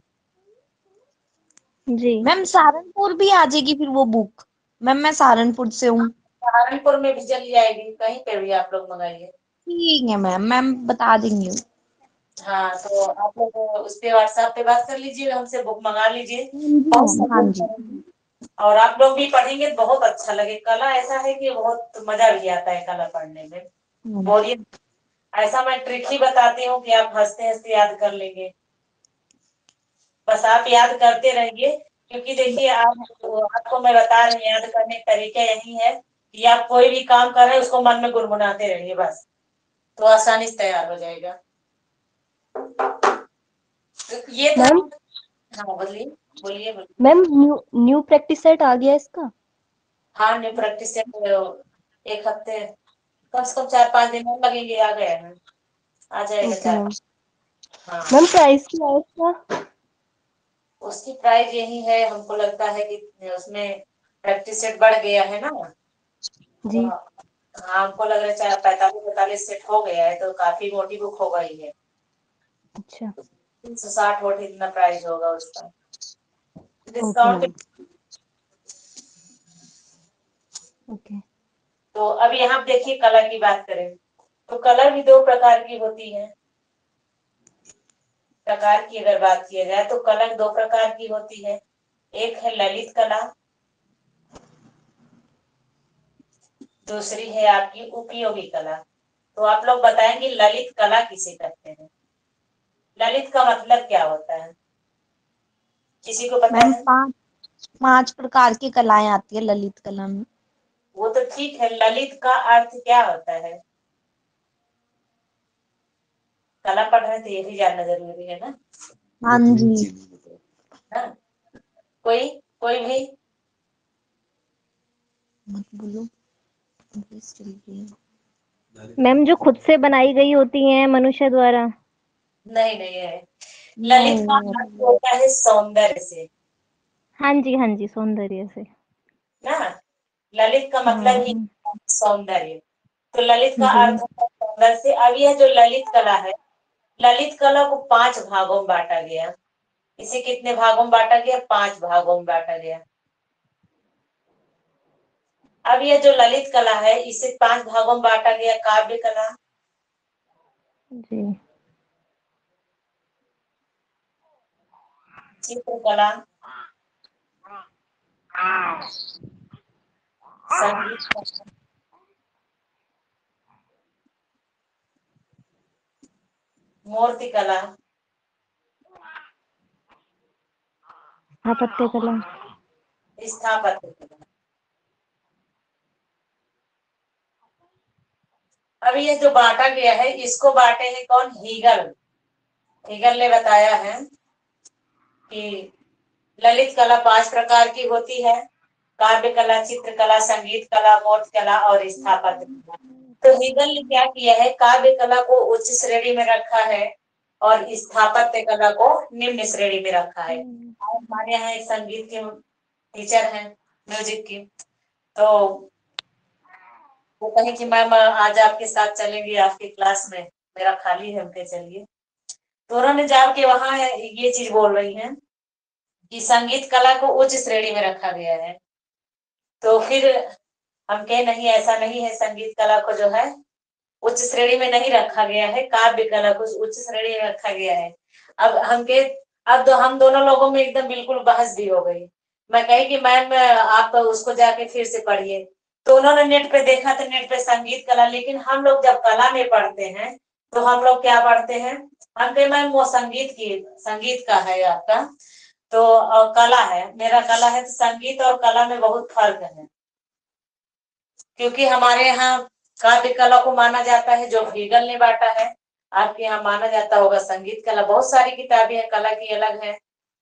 जी। मैम सहारनपुर भी आ जाएगी फिर वो बुक। मैम मैं सहारनपुर से हूँ। सहारनपुर में भी चली जाएगी, कहीं पे भी आप लोग मंगाइए। ठीक है मैम मैम बता देंगी। हाँ, तो आप लोग उस पे व्हाट्सएप पे बात कर लीजिए, हमसे बुक मंगा लीजिए। हाँ जी बहुत मैम हाँ सपोर्ट जी। करेंगे। और आप लोग भी पढ़ेंगे तो बहुत अच्छा लगे, कला ऐसा है कि बहुत मजा भी आता है कला पढ़ने में। हाँ जी। बोलिए। ऐसा मैं ट्रिक ही बताती हूँ कि आप हंसते हंसते याद कर लेंगे। बस आप याद करते रहिए, क्योंकि देखिए आपको मैं बता रही हूँ, याद करने का तरीका यही है कि आप कोई भी काम कर रहे हैं उसको मन में गुनगुनाते रहिए, बस तो आसानी से तैयार हो जाएगा। तो ये था। मैम हाँ, बोलिए बोलिए बोलिए। Ma'am new new practice set आ गया इसका? हाँ, न्यू प्रैक्टिस से एक हफ्ते, कम से कम 4-5 दिन और लगेंगे, आ गया है, आ जाएगा ओके चार। मैम। हाँ, मैम प्राइस क्या है इसका? उसकी प्राइस यही है, हमको लगता है कि उसमें प्रैक्टिस सेट बढ़ गया है ना, तो जी। हाँ, हमको लग रहा है 45-45 सेट हो गया है, तो काफी मोटी बुक हो गई है। अच्छा। 360 वोट इतना प्राइस होगा उसका, ओके डिस्काउंट। मैम। ओके। तो अब यहाँ देखिए, कलर की बात करें तो कलर भी दो प्रकार की होती है। प्रकार की अगर बात किया जाए तो कलर दो प्रकार की होती है। एक है ललित कला, दूसरी है आपकी उपयोगी कला। तो आप लोग बताएंगे ललित कला किसे कहते हैं, ललित का मतलब क्या होता है, किसी को पता मैम है? 5 प्रकार की कलाएं आती है ललित कला में। वो तो ठीक है, ललित का अर्थ क्या होता है? कला पढ़ रहे थे, ये भी जानना जरूरी है ना। हाँ जी। हाँ? कोई कोई भी मत बोलो, प्लीज चल रही है। मैम जो खुद से बनाई गई होती हैं मनुष्य द्वारा। नहीं नहीं है। ललित का नहीं। अर्थ होता है सौंदर्य से, हाँ जी, सौंदर्य से। ना। ललित का मतलब ही हाँ सौंदर्य। तो ललित का जी। अर्थ होता है सौंदर्य से। अब यह जो ललित कला है, ललित कला को 5 भागों में बांटा गया। इसे कितने भागों में बांटा गया? 5 भागों में बांटा गया। अब यह जो ललित कला है, इसे 5 भागों में बांटा गया। काव्य कला, जी। चित्रकला, संगीत कला, मूर्ति कला, स्थापत्य कला। स्थापत्य कला। अब ये जो बांटा गया है, इसको बांटे हैं कौन? हीगल। हीगल ने बताया है कि ललित कला 5 प्रकार की होती है। काव्य कला, चित्रकला, संगीत कला, मूर्ति कला और स्थापत्य कला। तो हीगल ने क्या किया है? काव्य कला को उच्च श्रेणी में रखा है और स्थापत्य कला को निम्न श्रेणी में रखा है। और हमारे यहाँ एक संगीत के टीचर हैं, म्यूजिक की, तो वो कहे कि मैम आज आपके साथ चलेंगे आपकी क्लास में, मेरा खाली है, उनके चलिए। तो उन्होंने जाके वहां ये चीज बोल रही हैं कि संगीत कला को उच्च श्रेणी में रखा गया है। तो फिर हम कहे नहीं, ऐसा नहीं है, संगीत कला को जो है उच्च श्रेणी में नहीं रखा गया है, काव्य कला को उच्च श्रेणी में रखा गया है। अब अब तो हम दोनों लोगों में एकदम बिल्कुल बहस भी हो गई। मैं कही कि मैम आप उसको जाके फिर से पढ़िए। तो उन्होंने नेट पे देखा, तो नेट पे संगीत कला, लेकिन हम लोग जब कला में पढ़ते हैं तो हम लोग क्या पढ़ते हैं? हम कहे मैम वो संगीत का है आपका, तो कला है, मेरा कला है। तो संगीत और कला में बहुत फर्क है, क्योंकि हमारे यहाँ काव्य कला को माना जाता है जो हीगल ने बांटा है। आपके यहाँ माना जाता होगा संगीत कला। बहुत सारी किताबें हैं, कला की अलग है,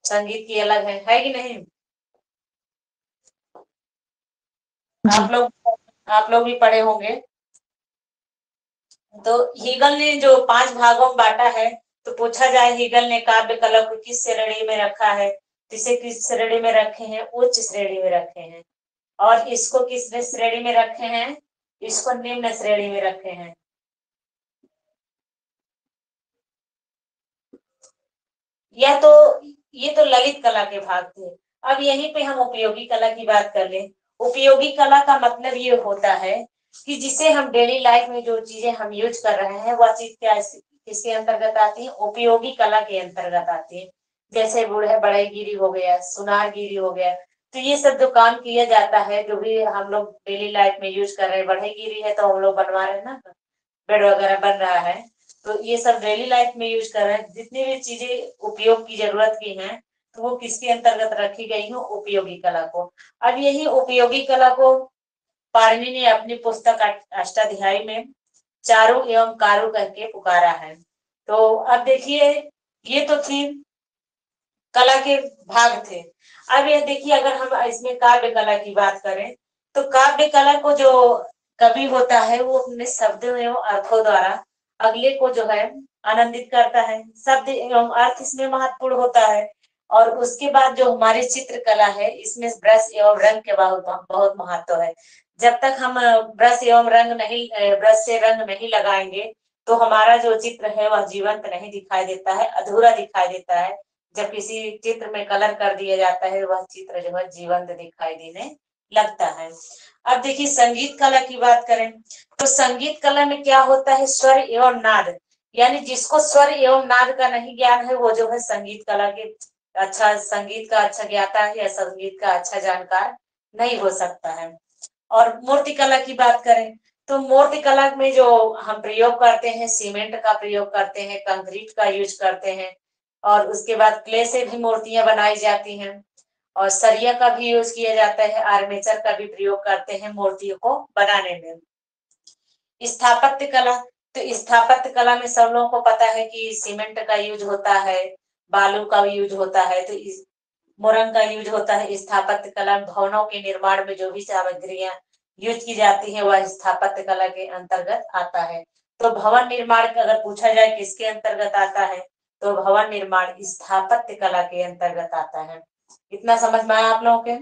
संगीत की अलग है कि नहीं? आप लोग भी पढ़े होंगे। तो हीगल ने जो 5 भागों में बांटा है, तो पूछा जाए हीगल ने काव्य कला को किस श्रेणी में रखा है? इसे किस श्रेणी में रखे हैं? उच्च श्रेणी में रखे हैं। और इसको किस श्रेणी में रखे हैं? इसको निम्न श्रेणी में रखे हैं। ये तो ललित कला के भाग थे। अब यहीं पे हम उपयोगी कला की बात कर लें। उपयोगी कला का मतलब ये होता है कि जिसे हम डेली लाइफ में जो चीजें हम यूज कर रहे हैं, वह चीज किसके अंतर्गत आती है? उपयोगी कला के अंतर्गत आती है। जैसे बढ़ईगिरी हो गया, सुनारगिरी हो गया। तो ये सब जो काम किया जाता है, जो भी हम लोग डेली लाइफ में यूज कर रहे हैं, बढ़ईगिरी है तो हम लोग बनवा रहे हैं ना, बेड वगैरह बन रहा है, तो ये सब डेली लाइफ में यूज कर रहे हैं। जितनी भी चीजें उपयोग की जरूरत की हैं, तो वो किसके अंतर्गत रखी गई हो? उपयोगी कला को। अब यही उपयोगी कला को पाणिनि ने अपनी पुस्तक अष्टाध्यायी में चारु एवंकारु करके पुकारा है। तो अब देखिए, ये तो थी कला के भाग थे। अब ये देखिए, अगर हम इसमें काव्य कला की बात करें, तो काव्य कला को जो कवि होता है, वो अपने शब्दों एवं अर्थों द्वारा अगले को जो है आनंदित करता है। शब्द एवं अर्थ इसमें महत्वपूर्ण होता है। और उसके बाद जो हमारी चित्रकला है, इसमें ब्रश एवं रंग के बहुत बहुत महत्व है। जब तक हम ब्रश से रंग नहीं लगाएंगे, तो हमारा जो चित्र है वह जीवंत नहीं दिखाई देता है, अधूरा दिखाई देता है। जब किसी चित्र में कलर कर दिया जाता है, वह चित्र जो है जीवंत दिखाई देने लगता है। अब देखिए, संगीत कला की बात करें, तो संगीत कला में क्या होता है? स्वर एवं नाद। यानी जिसको स्वर एवं नाद का नहीं ज्ञान है, वो जो है संगीत का अच्छा ज्ञाता है या संगीत का अच्छा जानकार नहीं हो सकता है। और मूर्ति कला की बात करें, तो मूर्ति कला में जो हम प्रयोग करते हैं, सीमेंट का प्रयोग करते हैं, कंक्रीट का यूज करते हैं, और उसके बाद क्ले से भी मूर्तियां बनाई जाती हैं, और सरिया का भी यूज किया जाता है, आर्मेचर का भी प्रयोग करते हैं मूर्तियों को बनाने में। स्थापत्य कला, तो स्थापत्य कला में सब लोगों को पता है कि सीमेंट का यूज होता है, बालू का भी यूज होता है, तो मोरंग का यूज होता है। स्थापत्य कला भवनों के निर्माण में जो भी सामग्रियां यूज की जाती है वह स्थापत्य कला के अंतर्गत आता है। तो भवन निर्माण अगर पूछा जाए किसके अंतर्गत आता है, तो भवन निर्माण स्थापत्य कला के अंतर्गत आता है। इतना समझ में आया आप लोगों के?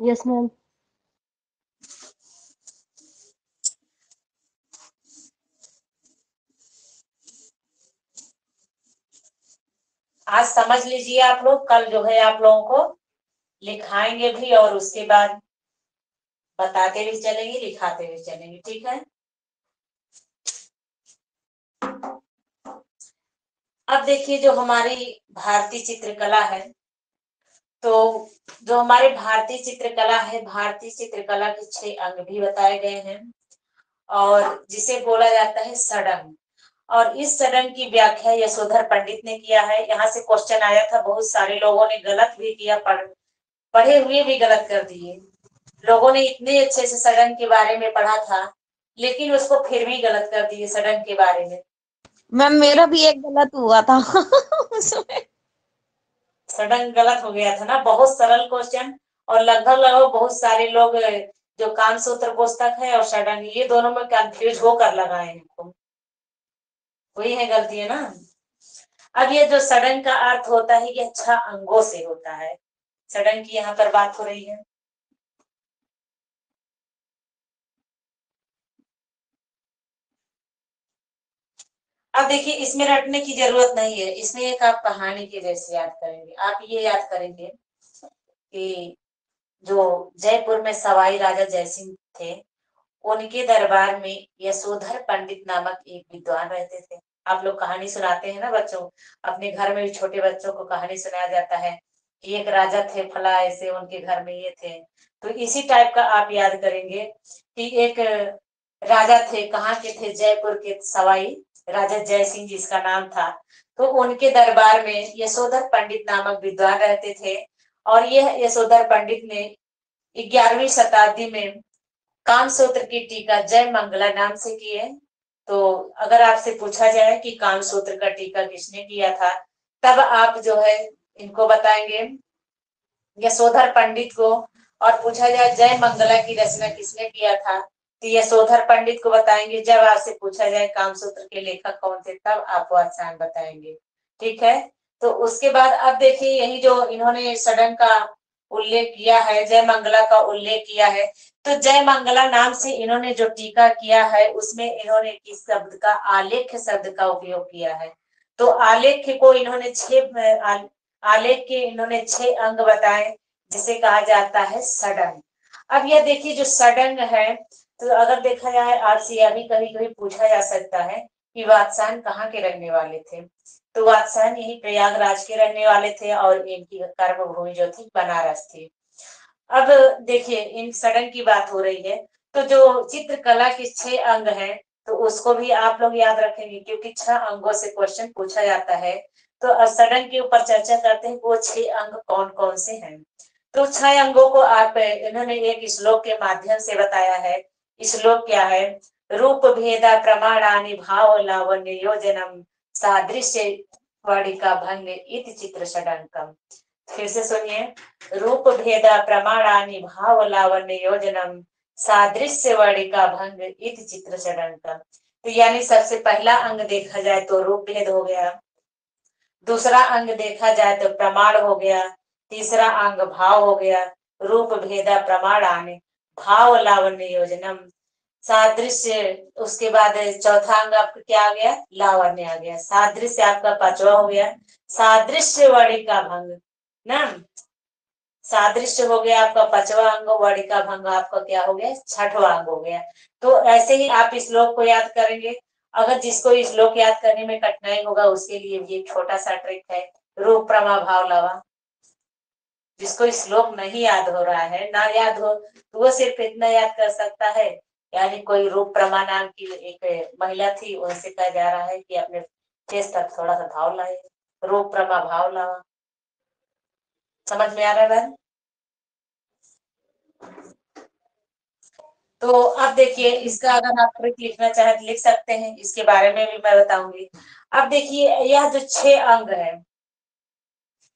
Yes ma'am. आज समझ लीजिए आप लोग, कल जो है आप लोगों को लिखाएंगे भी और उसके बाद बताते भी चलेंगे, लिखाते भी चलेंगे, ठीक है। अब देखिए जो हमारी भारतीय चित्रकला है, तो जो हमारे भारतीय चित्रकला है, भारतीय चित्रकला के 6 अंग भी बताए गए हैं और जिसे बोला जाता है षडंग। और इस षडंग की व्याख्या यशोधर पंडित ने किया है। यहाँ से क्वेश्चन आया था, बहुत सारे लोगों ने गलत भी किया, पढ़े हुए भी गलत कर दिए। लोगों ने इतने अच्छे से षडंग के बारे में पढ़ा था, लेकिन उसको फिर भी गलत कर दिए षडंग के बारे में। मैम मेरा भी एक गलत हुआ था उसमें। षडंग गलत हो गया था ना, बहुत सरल क्वेश्चन, और लगभग बहुत सारे लोग जो कामसूत्र पुस्तक है और षडंग, ये दोनों में कंफ्यूज होकर लगाए हैं, वही है गलती, है ना। अब ये जो षडंग का अर्थ होता है, ये 6 अंगों से होता है। षडंग की यहाँ पर बात हो रही है। अब देखिए इसमें रटने की जरूरत नहीं है, इसमें एक आप कहानी के जैसे याद करेंगे। आप ये याद करेंगे कि जो जयपुर में सवाई राजा जयसिंह थे, उनके दरबार में यशोधर पंडित नामक एक विद्वान रहते थे। आप लोग कहानी सुनाते हैं ना बच्चों, अपने घर में भी छोटे बच्चों को कहानी सुनाया जाता है कि एक राजा थे फला, ऐसे उनके घर में ये थे। तो इसी टाइप का आप याद करेंगे कि एक राजा थे, कहाँ के थे, जयपुर के सवाई राजा जयसिंह जिसका नाम था। तो उनके दरबार में यशोधर पंडित नामक विद्वान रहते थे, और यह यशोधर पंडित ने 11वीं शताब्दी में कामसूत्र की टीका जय मंगला नाम से की है। तो अगर आपसे पूछा जाए कि कामसूत्र का टीका किसने किया था, तब आप जो है इनको बताएंगे यशोधर पंडित को, और पूछा जाए जय मंगला की रचना किसने किया था, तो यशोधर पंडित को बताएंगे। जब आपसे पूछा जाए कामसूत्र के लेखक कौन थे, तब आप आसान बताएंगे, ठीक है। तो उसके बाद अब देखिए यही जो इन्होंने षडंग का उल्लेख किया है, जय मंगला का उल्लेख किया है, तो जय मंगला नाम से इन्होंने जो टीका किया है, उसमें इन्होंने किस शब्द का, आलेख्य शब्द का उपयोग किया है। तो आलेख्य को इन्होंने आलेख के इन्होंने 6 अंग बताए, जिसे कहा जाता है षडंग। अब यह देखिए जो षडंग है, तो अगर देखा जाए आपसे यह भी कभी कभी पूछा जा सकता है कि वात्स्यायन कहाँ के रहने वाले थे, तो वात्स्यायन यही प्रयागराज के रहने वाले थे और इनकी कर्म भूमि जो थी बनारस थी। अब देखिए इन षडंग की बात हो रही है, तो जो चित्रकला के 6 अंग हैं, तो उसको भी आप लोग याद रखेंगे, क्योंकि 6 अंगों से क्वेश्चन पूछा जाता है। तो अब षडंग के ऊपर चर्चा करते हैं, वो 6 अंग कौन कौन से हैं। तो 6 अंगों को आप इन्होंने एक श्लोक के माध्यम से बताया है। श्लोक क्या है, रूप भेदा प्रमाणानि भाव लावण्य योजनम सादृश्य वाडिका भंग इति चित्र षडंकम। फिर से सुनिए, रूप भेदा प्रमाणानि भाव लावण्य योजनम सादृश्य वाडिका भंग इति चित्र षडंकम। तो यानी सबसे पहला अंग देखा जाए तो रूप भेद हो गया, दूसरा अंग देखा जाए तो प्रमाण हो गया, तीसरा अंग भाव हो गया, रूप भेदा प्रमाणानि भाव लावण्य योजनम सादृश्य, उसके बाद चौथा अंग आपका क्या आ गया, लावण्य आ गया, सादृश्य आपका 5वां हो गया, सादृश्य वाडिका भंग ना, सादृश्य हो गया आपका 5वां अंग, वाडिका भंग आपका क्या हो गया, 6वां अंग हो गया। तो ऐसे ही आप इस श्लोक को याद करेंगे। अगर जिसको इस श्लोक याद करने में कठिनाई होगा, उसके लिए भी एक छोटा सा ट्रिक है, रूप प्रमा भाव लावा। जिसको इस श्लोक नहीं याद हो रहा है, ना याद हो, तो वो सिर्फ इतना याद कर सकता है, यानी कोई रूप प्रमा नाम की एक महिला थी, उनसे कहा जा रहा है कि अपने फेस तक थोड़ा सा भाव लाए, रूप प्रमा भाव लावा। समझ में आ रहा है? तो अब देखिए इसका अगर आप ट्रिक लिखना चाहे तो लिख सकते हैं, इसके बारे में भी मैं बताऊंगी। अब देखिए यह जो 6 अंग है,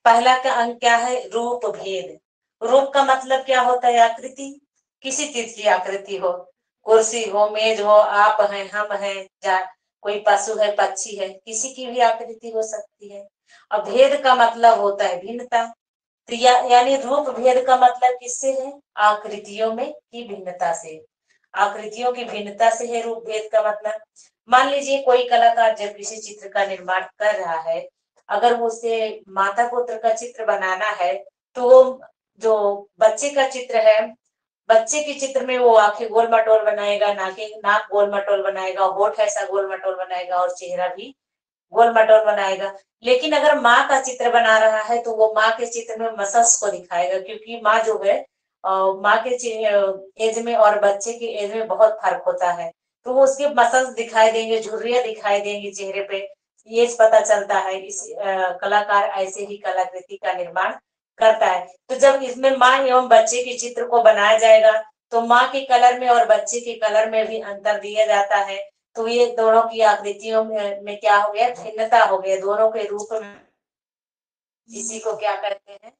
पहला का अंग क्या है, रूप भेद। रूप का मतलब क्या होता है? आकृति, किसी चीज की आकृति हो, कुर्सी हो, मेज हो, आप हैं, हम हैं, कोई पशु है, पक्षी है, किसी की भी आकृति हो सकती है। और भेद का मतलब होता है भिन्नता। तो यानी रूप भेद का मतलब किससे है? आकृतियों में की भिन्नता से। आकृतियों की भिन्नता से है रूप भेद का मतलब। मान लीजिए कोई कलाकार जब किसी चित्र का निर्माण कर रहा है, अगर वो उसे माता पुत्र का चित्र बनाना है, तो वो जो बच्चे का चित्र है, बच्चे के चित्र में वो आंखें गोल मटोल बनाएगा, नाक गोल मटोल बनाएगा, होठ ऐसा गोल मटोल बनाएगा और चेहरा भी गोल मटोल बनाएगा। लेकिन अगर माँ का चित्र बना रहा है तो वो माँ के चित्र में मसल्स को दिखाएगा, क्योंकि माँ जो है माँ के एज में और बच्चे के एज में बहुत फर्क होता है। तो वो उसके मसल्स दिखाई देंगे, झुर्रियां दिखाई देंगी चेहरे पे, ये पता चलता है। इस कलाकार ऐसे ही कलाकृति का निर्माण करता है। तो जब इसमें माँ एवं बच्चे के चित्र को बनाया जाएगा, तो माँ के कलर में और बच्चे के कलर में भी अंतर दिया जाता है। तो ये दोनों की आकृतियों में क्या हो गया? भिन्नता हो गया दोनों के रूप में। इसी को क्या कहते हैं?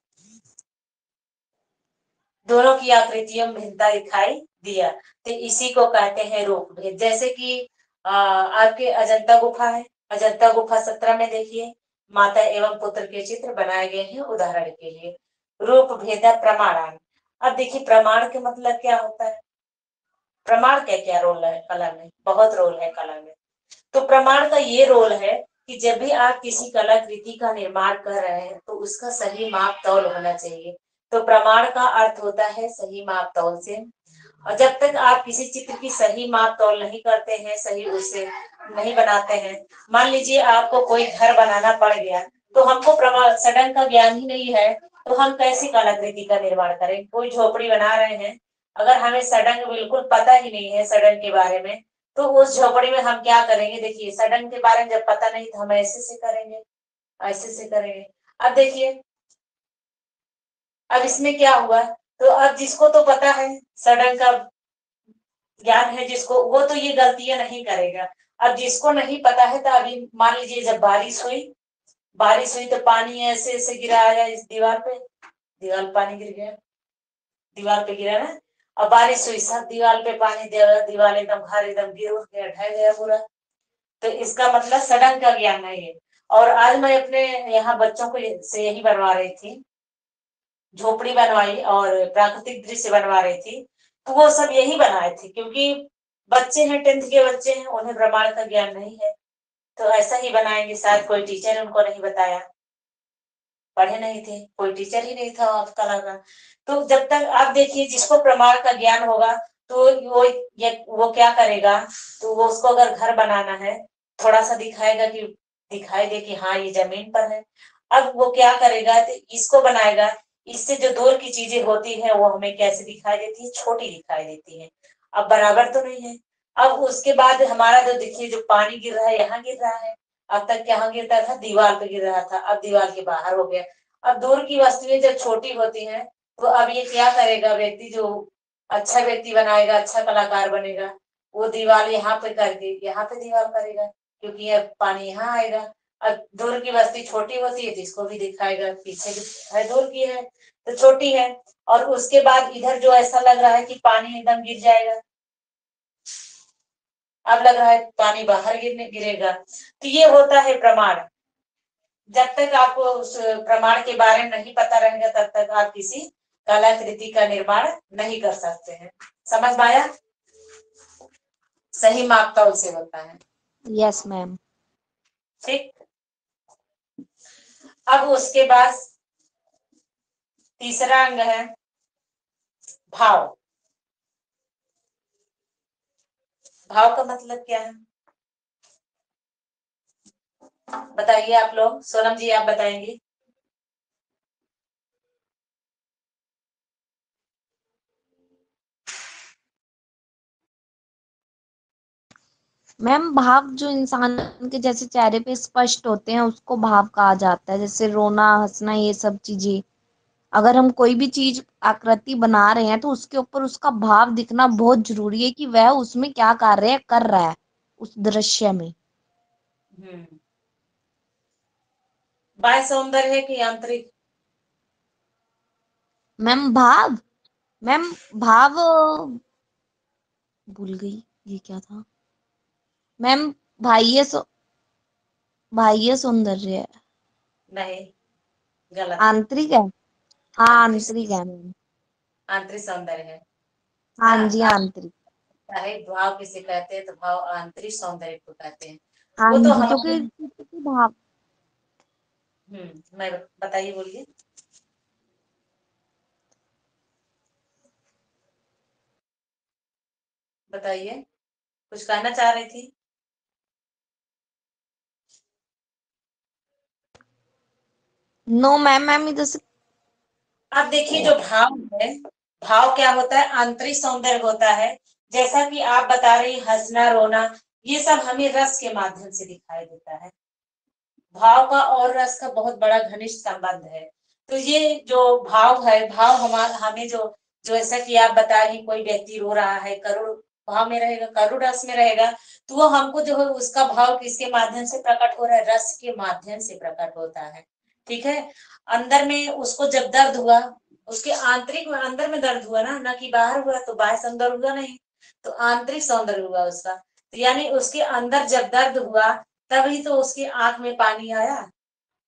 दोनों की आकृतियों में भिन्नता दिखाई दिया, तो इसी को कहते हैं रूप भेद। जैसे कि आपके अजंता गुफा है, अजंता गुफा 17 में देखिए माता एवं पुत्र के चित्र बनाए गए हैं उदाहरण के लिए। रूप भेद प्रमाणान। अब देखिए प्रमाण के मतलब क्या होता है? प्रमाण क्या क्या रोल है कला में? बहुत रोल है कला में। तो प्रमाण का ये रोल है कि जब भी आप किसी कलाकृति का निर्माण कर रहे हैं तो उसका सही माप तौल होना चाहिए। तो प्रमाण का अर्थ होता है सही माप तौल से। और जब तक आप किसी चित्र की सही माप तौल नहीं करते हैं, सही उसे नहीं बनाते हैं, मान लीजिए आपको कोई घर बनाना पड़ गया, तो हमको प्रमाण सडन का ज्ञान ही नहीं है, तो हम कैसी कलाकृति का निर्माण करें? कोई झोपड़ी बना रहे हैं, अगर हमें सडन बिल्कुल पता ही नहीं है सडन के बारे में, तो उस झोपड़ी में हम क्या करेंगे? देखिए सडन के बारे में जब पता नहीं तो हम ऐसे से करेंगे, ऐसे से करेंगे। अब देखिए अब इसमें क्या हुआ? तो अब जिसको तो पता है, सडन का ज्ञान है जिसको, वो तो ये गलतियां नहीं करेगा। अब जिसको नहीं पता है, तो अभी मान लीजिए जब बारिश हुई तो पानी ऐसे ऐसे गिराया इस दीवार पे, दीवार पानी गिर गया, दीवार पे गिरा ना। अब बारिश हुई, सब दीवार पे पानी, दीवार एकदम घर एकदम गिर उठ गया, ढह गया पूरा। तो इसका मतलब सडन का ज्ञान नहीं है। और आज मैं अपने यहाँ बच्चों को से यही बनवा रही थी, झोपड़ी बनवाई और प्राकृतिक दृश्य बनवा रही थी, तो वो सब यही बनाए थे, क्योंकि बच्चे हैं, 10th के बच्चे हैं, उन्हें प्रमाण का ज्ञान नहीं है, तो ऐसा ही बनाएंगे। शायद कोई टीचर उनको नहीं बताया, पढ़े नहीं थे, कोई टीचर ही नहीं था आप कला का। तो जब तक आप देखिए जिसको प्रमाण का ज्ञान होगा, तो वो क्या करेगा? तो वो उसको अगर घर बनाना है, थोड़ा सा दिखाएगा कि दिखाई दे कि हाँ ये जमीन पर है। अब वो क्या करेगा? तो इसको बनाएगा। इससे जो दूर की चीजें होती है वो हमें कैसे दिखाई देती है? छोटी दिखाई देती है। अब बराबर तो नहीं है। अब उसके बाद हमारा जो देखिए जो पानी गिर रहा है, यहाँ गिर रहा है। अब तक यहाँ गिरता था, दीवार पे गिर रहा था, अब दीवार के बाहर हो गया। अब दूर की वस्तुएं जब छोटी होती हैं, तो अब ये क्या करेगा व्यक्ति? जो अच्छा व्यक्ति बनाएगा, अच्छा कलाकार बनेगा, वो दीवार यहाँ पे करके यहाँ पे दीवार करेगा, क्योंकि अब पानी यहाँ आएगा। अब दूर की वस्तु छोटी होती है, जिसको भी दिखाएगा पीछे है, दूर की है तो छोटी है। और उसके बाद इधर जो ऐसा लग रहा है कि पानी एकदम गिर जाएगा, अब लग रहा है पानी बाहर गिरेगा। तो ये होता है प्रमाण। जब तक आपको उस प्रमाण के बारे में नहीं पता रहेगा, तब तक आप किसी कलाकृति का निर्माण नहीं कर सकते हैं। समझ में आया? सही माप तौल से होता है। Yes ma'am. ठीक। अब उसके बाद तीसरा अंग है भाव। भाव का मतलब क्या है बताइए आप लोग? सोनम जी आप बताएंगी। मैम भाव जो इंसान के जैसे चेहरे पे स्पष्ट होते हैं उसको भाव कहा जाता है, जैसे रोना, हंसना, ये सब चीजें। अगर हम कोई भी चीज आकृति बना रहे हैं तो उसके ऊपर उसका भाव दिखना बहुत जरूरी है कि वह उसमें क्या कार्य कर रहा है उस दृश्य में। बाह्य सौंदर्य है कि आंतरिक? मैम भाव, मैम भाव भूल गई, ये क्या था मैम? बाह्य बाह्य सौंदर्य है, नहीं, गलत। आंतरिक है। हाँ आंतरिक, आंतरिक है मैम। आंतरिक सौंदर्य है ना। हाँ जी आप आंतरिक। चाहे भाव किसे कहते हैं, तो भाव आंतरिक सौंदर्य को कहते हैं। हाँ वो तो जी, हमारे, क्योंकि भाव, मैं बताइए, बोलिए। बताइए, कुछ कहना चाह रही थी। नो मैम, मैम इधर से। अब देखिए, जो भाव है, भाव क्या होता है? आंतरिक सौंदर्य होता है। जैसा कि आप बता रही, हंसना, रोना, ये सब हमें रस के माध्यम से दिखाई देता है। भाव का और रस का बहुत बड़ा घनिष्ठ संबंध है। तो ये जो भाव है, भाव हमारा, हमें जो, जैसा कि आप बता रही, कोई व्यक्ति रो रहा है, करुण भाव में रहेगा, करुण रस में रहेगा, तो वो हमको जो है, उसका भाव किसके माध्यम से प्रकट हो रहा है? रस के माध्यम से प्रकट होता है। ठीक है। अंदर में उसको जब दर्द हुआ, उसके आंतरिक में, अंदर में दर्द हुआ ना कि बाहर हुआ, तो बाह्य सौंदर्य हुआ नहीं, तो आंतरिक सौंदर्य हुआ उसका। तो यानी उसके अंदर जब दर्द हुआ, तभी तो उसकी आंख में पानी आया।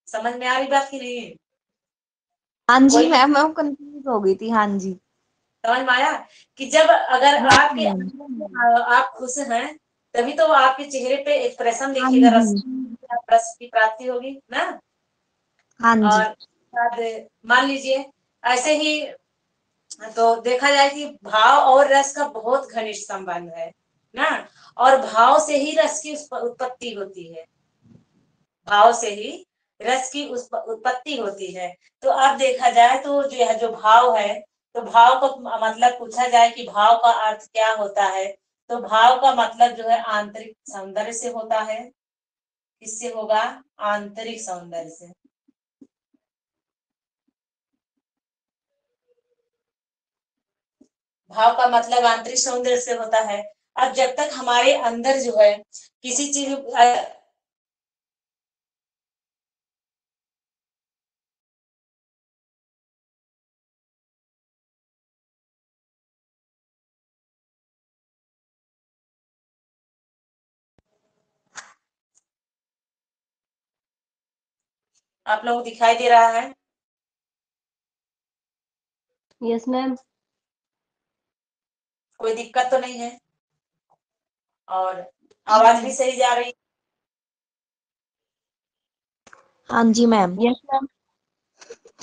समझ में आ रही बात की नहीं? हाँ जी कोई भी मैम, मैं कंफ्यूज हो गई थी। हाँ जी। समझ में आया कि जब अगर यस आपके मैम। अंदर में आप खुश हैं, तभी तो आपके चेहरे पे एक्सप्रेशन हाँ देखिएगा, जी। रस की प्राप्ति होगी ना। हाँ जी। और बाद मान लीजिए, ऐसे ही तो देखा जाए कि भाव और रस का बहुत घनिष्ठ संबंध है ना। और भाव से ही रस की उत्पत्ति होती है, भाव से ही रस की उत्पत्ति होती है। तो अब देखा जाए तो जो है, जो भाव है, तो भाव का मतलब पूछा जाए कि भाव का अर्थ क्या होता है, तो भाव का मतलब जो है आंतरिक सौंदर्य से होता है। किससे होगा? आंतरिक सौंदर्य से। भाव का मतलब आंतरिक सौंदर्य से होता है। अब जब तक हमारे अंदर जो है किसी चीज, आप लोग दिखाई दे रहा है? Yes ma'am. कोई दिक्कत तो नहीं है? और आवाज भी सही जा रही? हाँ जी मैम। Yes ma'am.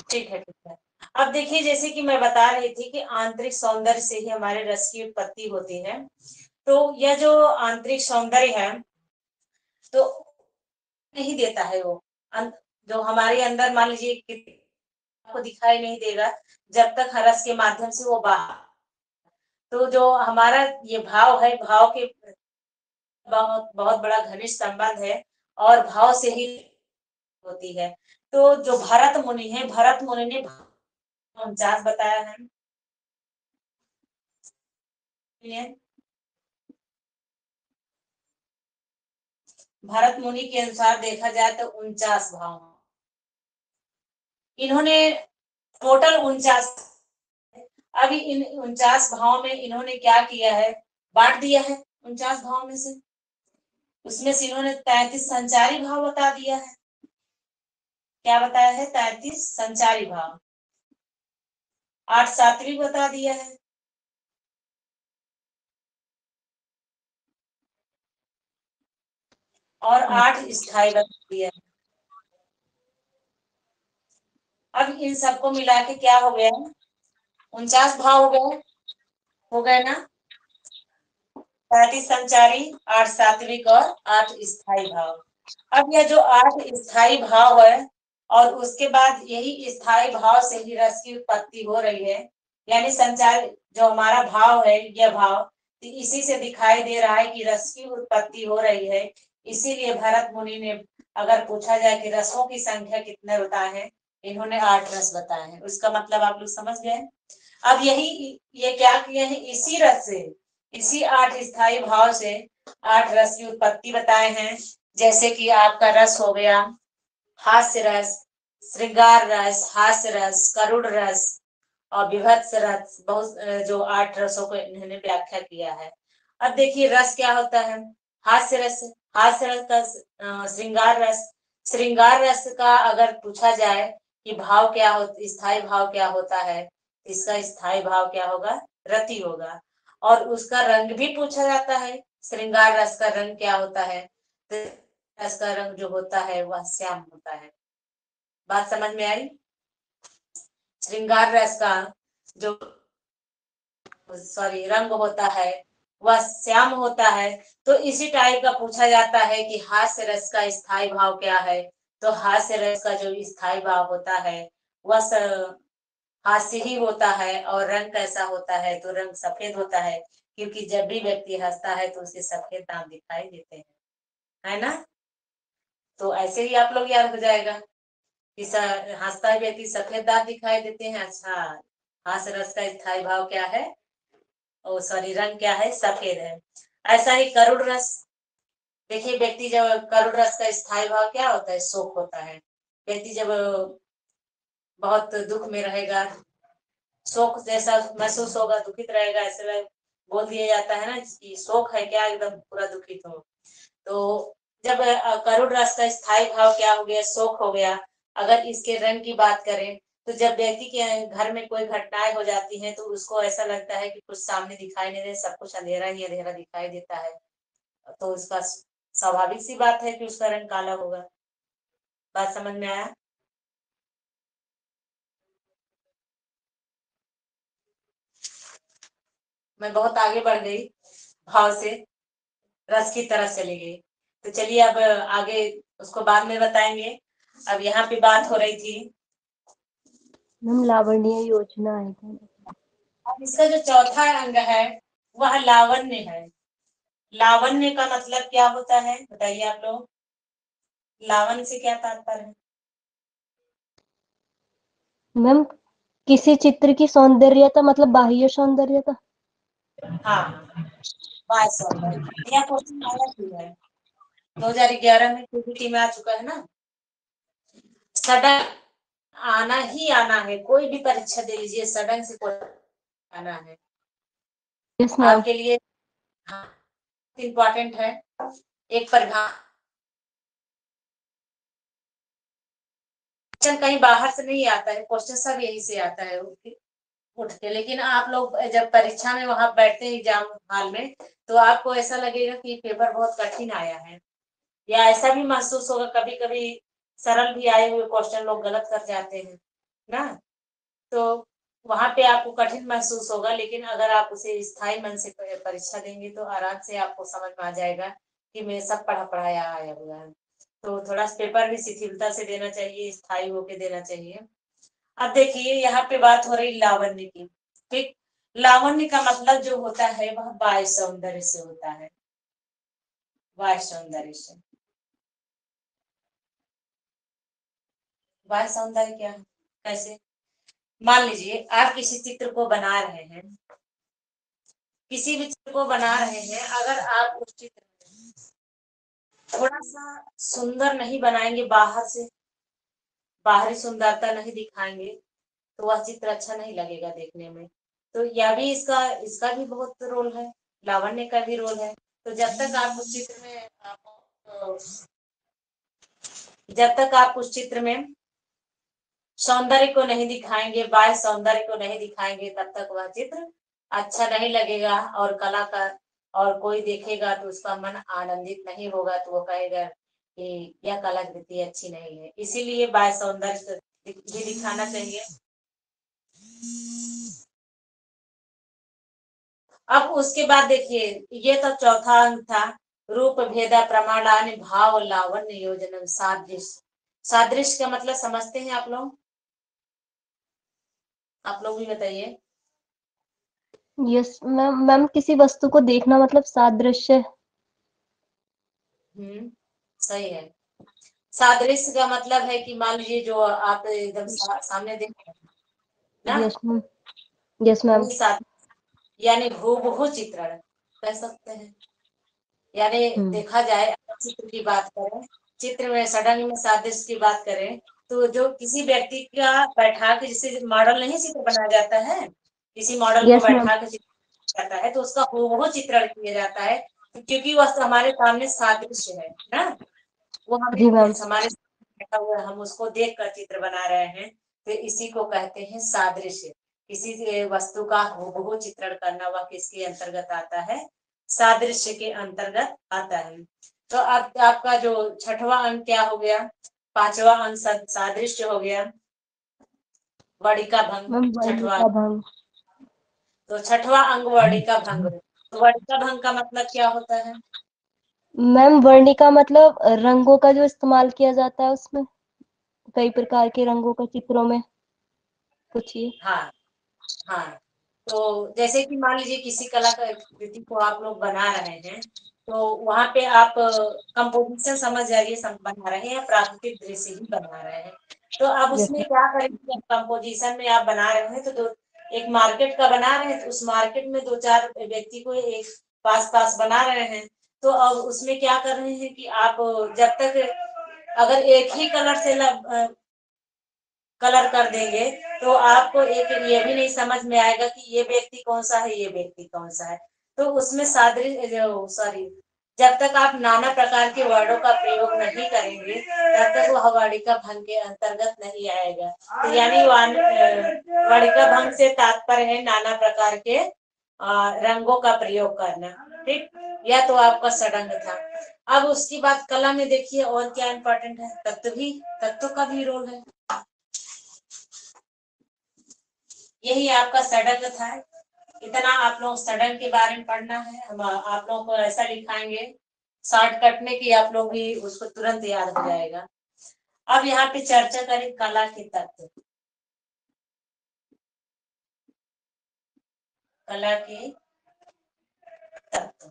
ठीक है, ठीक है। अब देखिए, जैसे कि मैं बता रही थी कि आंतरिक सौंदर्य से ही हमारे रस की उत्पत्ति होती है। तो यह जो आंतरिक सौंदर्य है, तो नहीं देता है वो, जो हमारे अंदर, मान लीजिए आपको दिखाई नहीं देगा जब तक रस के माध्यम से वो बाहर। तो जो हमारा ये भाव है, भाव के बहुत बहुत बड़ा घनिष्ठ संबंध है, और भाव से ही होती है। तो जो भरत मुनि है, भरत मुनि ने 49 बताया है। भरत मुनि के अनुसार देखा जाए तो 49 भाव, इन्होंने टोटल 49। अभी इन 49 भाव में इन्होंने क्या किया है? बांट दिया है 49 भाव में से। उसमें से इन्होंने 33 संचारी भाव बता दिया है। क्या बताया है? 33 संचारी भाव। 8 सात्विक बता दिया है। और 8 स्थायी बता दिया है। अब इन सबको मिला के क्या हो गया? 49 भाव हो गए ना। 35 संचारी, 8 सात्विक और 8 स्थायी भाव। अब यह जो 8 स्थायी भाव है, और उसके बाद यही स्थायी भाव से ही रस की उत्पत्ति हो रही है। यानी संचार जो हमारा भाव है, यह भाव, तो इसी से दिखाई दे रहा है कि रस की उत्पत्ति हो रही है। इसीलिए भरत मुनि ने, अगर पूछा जाए कि रसों की संख्या कितने बताए हैं, इन्होंने 8 रस बताए हैं। उसका मतलब आप लोग समझ गए। अब यही, ये क्या किए हैं? इसी रस से, इसी 8 स्थायी भाव से 8 रस की उत्पत्ति बताए हैं। जैसे कि आपका रस हो गया हास्य रस, श्रृंगार रस, हास्य रस, करुण रस, और विभत्स रस, बहुत जो 8 रसों को इन्होंने व्याख्या किया है। अब देखिए रस क्या होता है। हास्य रस, हास्य रस का श्रृंगार रस, श्रृंगार रस का अगर पूछा जाए कि भाव क्या हो, स्थायी भाव क्या होता है, इसका स्थायी भाव क्या होगा, रति होगा। और उसका रंग भी पूछा जाता है, श्रृंगार रस का रंग क्या होता है, तो रस का रंग जो होता है वह श्याम होता है। बात समझ में आई। श्रृंगार रस का जो रंग होता है वह श्याम होता है। तो इसी टाइप का पूछा जाता है कि हास्य रस का स्थायी भाव क्या है, तो हास्य रस का जो स्थायी भाव होता है वह हास्य ही होता है। और रंग कैसा होता है, तो रंग सफेद होता है, क्योंकि जब भी व्यक्ति हंसता है तो उसे सफेद दांत दिखाई देते हैं, है ना। तो ऐसे ही आप लोग याद हो जाएगा कि हंसता व्यक्ति सफेद दांत दिखाई देते हैं। अच्छा, हास्य रस का स्थायी भाव क्या है, रंग क्या है, सफेद है। ऐसा ही करुण रस, देखिए व्यक्ति जब करुण रस का स्थायी भाव क्या होता है, शोक होता है। व्यक्ति जब बहुत दुख में रहेगा, शोक जैसा महसूस होगा, दुखित रहेगा, ऐसे बोल दिया जाता है ना कि शोक है क्या, एकदम पूरा दुखित हो। तो जब करुण रस का स्थायी भाव क्या हो गया, शोक हो गया। अगर इसके रंग की बात करें तो जब व्यक्ति के घर में कोई घटनाएं हो जाती हैं तो उसको ऐसा लगता है कि कुछ सामने दिखाई नहीं दे, सब कुछ अंधेरा ही अंधेरा दिखाई देता है। तो उसका स्वाभाविक सी बात है कि उसका रंग काला होगा। बात समझ में आया। मैं बहुत आगे बढ़ गई, भाव से रस की तरफ चली गई। तो चलिए अब आगे उसको बाद में बताएंगे। अब यहाँ पे बात हो रही थी मैम लावण्य योजना है क्या? अब इसका जो चौथा अंग है वह लावण्य है। लावण्य का मतलब क्या होता है, बताइए आप लोग। लावण्य से क्या तात्पर्य है। मैम किसी चित्र की सौंदर्यता मतलब बाह्य सौंदर्यता। हाँ, बाह्य सौंदर्य। यह क्वेश्चन आया भी है 2011 में, पीपीटी में आ चुका है ना। सडन आना ही आना है, कोई भी परीक्षा दे लीजिए, सडन से कोई आना है यस मैम। आपके लिए। हाँ, इम्पोर्टेंट है। एक परिभाषा, कहीं बाहर से नहीं आता है क्वेश्चन, सब यहीं से आता है उठ के। लेकिन आप लोग जब परीक्षा में वहां बैठते हैं एग्जाम हॉल में, तो आपको ऐसा लगेगा कि पेपर बहुत कठिन आया है, या ऐसा भी महसूस होगा कभी कभी सरल भी आए हुए क्वेश्चन लोग गलत कर जाते हैं ना। तो वहां पे आपको कठिन महसूस होगा, लेकिन अगर आप उसे स्थायी मन से परीक्षा देंगे तो आराम से आपको समझ में आ जाएगा कि मैं सब पढ़ाया आया हुआ है। तो थोड़ा पेपर भी शिथिलता से देना चाहिए, स्थायी होके देना चाहिए। अब देखिए यहाँ पे बात हो रही लावण्य की। ठीक, लावण्य का मतलब जो होता है वह बाह्य सौंदर्य से होता है, बाह्य सौंदर्य से। बाह्य सौंदर्य क्या है, कैसे। मान लीजिए आप किसी चित्र को बना रहे हैं, किसी भी चित्र को बना रहे हैं, अगर आप उस चित्र में थोड़ा सा सुंदर नहीं बनाएंगे, बाहर से बाहरी सुंदरता नहीं दिखाएंगे, तो वह चित्र अच्छा नहीं लगेगा देखने में। तो यह भी इसका इसका भी बहुत रोल है, लावण्य का भी रोल है। तो जब तक आप उस चित्र में सौंदर्य को नहीं दिखाएंगे, बाह्य सौंदर्य को नहीं दिखाएंगे, तब तक वह चित्र अच्छा नहीं लगेगा। और कलाकार और कोई देखेगा तो उसका मन आनंदित नहीं होगा, तो वो कहेगा कि यह कलाकृति अच्छी नहीं है। इसीलिए बाह्य सौंदर्य भी दिखाना चाहिए। अब उसके बाद देखिए, ये तो चौथा अंक था, रूप भेदा प्रमाणानि भाव लावण्य योजनम सादृश्य। सादृश्य का मतलब समझते हैं आप लोग, आप लोग भी बताइए। Yes ma'am. मैम किसी वस्तु को देखना मतलब सादृश्य। सही है। सादृश्य का मतलब है कि मान लीजिए जो आप एकदम सामने देख रहे हैं ना, यस मैम। Yes ma'am. वही सादृश्य, यानी हूबहू चित्रण कह सकते हैं। यानी देखा जाए, अगर चित्र की बात करें, चित्र में सडन में सादृश्य की बात करें, तो जो किसी व्यक्ति का बैठा के जैसे मॉडल नहीं चित्र बनाया जाता है, किसी मॉडल को यस मैम। बैठा के चित्र जाता है तो उसका हूबहू चित्रण किया जाता है, क्योंकि वह हमारे सामने सादृश्य है ना, वो जी मैम। हमारे सामने बैठा हुआ है, हम उसको देख कर चित्र बना रहे हैं, तो इसी को कहते हैं सादृश्य। किसी वस्तु का हूबहू चित्रण करना वह किसके अंतर्गत आता है? सादृश्य के अंतर्गत आता है। तो अब आपका जो छठवां अंक क्या हो गया? पांचवा अंक सादृश्य हो गया, वर्णिका भंग। मैम छठवां, वर्णिका भंग। तो छठवां अंग वर्णिका भंग। तो वर्णिका भंग का मतलब क्या होता है? मैम वर्णिका मतलब रंगों का जो इस्तेमाल किया जाता है उसमें, कई प्रकार के रंगों का चित्रों में, पूछिए। हाँ हाँ, तो जैसे कि मान लीजिए किसी कलाकृति को आप लोग बना रहे हैं, तो वहां पे आप कंपोजिशन समझ जाइए, बना रहे हैं, प्राकृतिक दृश्य ही बना रहे हैं। तो अब यस उसमें क्या करेंगे, कंपोजिशन में आप बना रहे हैं तो एक मार्केट का बना रहे हैं, तो उस मार्केट में 2-4 व्यक्ति को एक पास पास बना रहे हैं। तो अब उसमें क्या कर रहे हैं कि आप जब तक अगर एक ही कलर से कलर कर देंगे तो आपको एक ये भी नहीं समझ में आएगा कि ये व्यक्ति कौन सा है, ये व्यक्ति कौन सा है। तो उसमें जब तक आप नाना प्रकार के वर्डों का प्रयोग नहीं करेंगे तब तक वह वर्णिका भंग के अंतर्गत नहीं आएगा। तो यानी वर्णिका भंग से तात्पर्य है नाना प्रकार के रंगों का प्रयोग करना। ठीक, यह तो आपका षडंग था। अब उसकी बात कला में देखिए और क्या इंपॉर्टेंट है, तत्व का भी रोल है। यही आपका षडंग था। इतना आप लोग षडंग के बारे में पढ़ना है। हम आप लोगों को ऐसा लिखाएंगे शॉर्टकट में कि आप लोग भी उसको तुरंत याद हो जाएगा। अब यहाँ पे चर्चा करें कला के तत्व। कला के तत्व,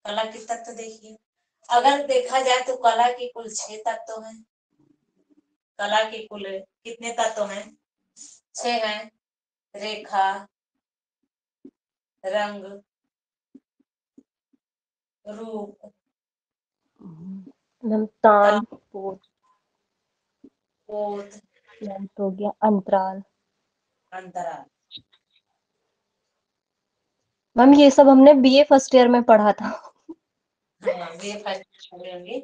कला के तत्व देखिए, अगर देखा जाए तो कला के कुल 6 तत्व हैं। कला के कुल कितने तत्व हैं? 6 हैं। रेखा, रंग, रूप, मैम तान, पोत, पोत, लेंथ हो गया, अंतराल। अंतराल। मैम ये सब हमने बीए फर्स्ट ईयर में पढ़ा था। हाँ, ये फर्स्ट होंगे।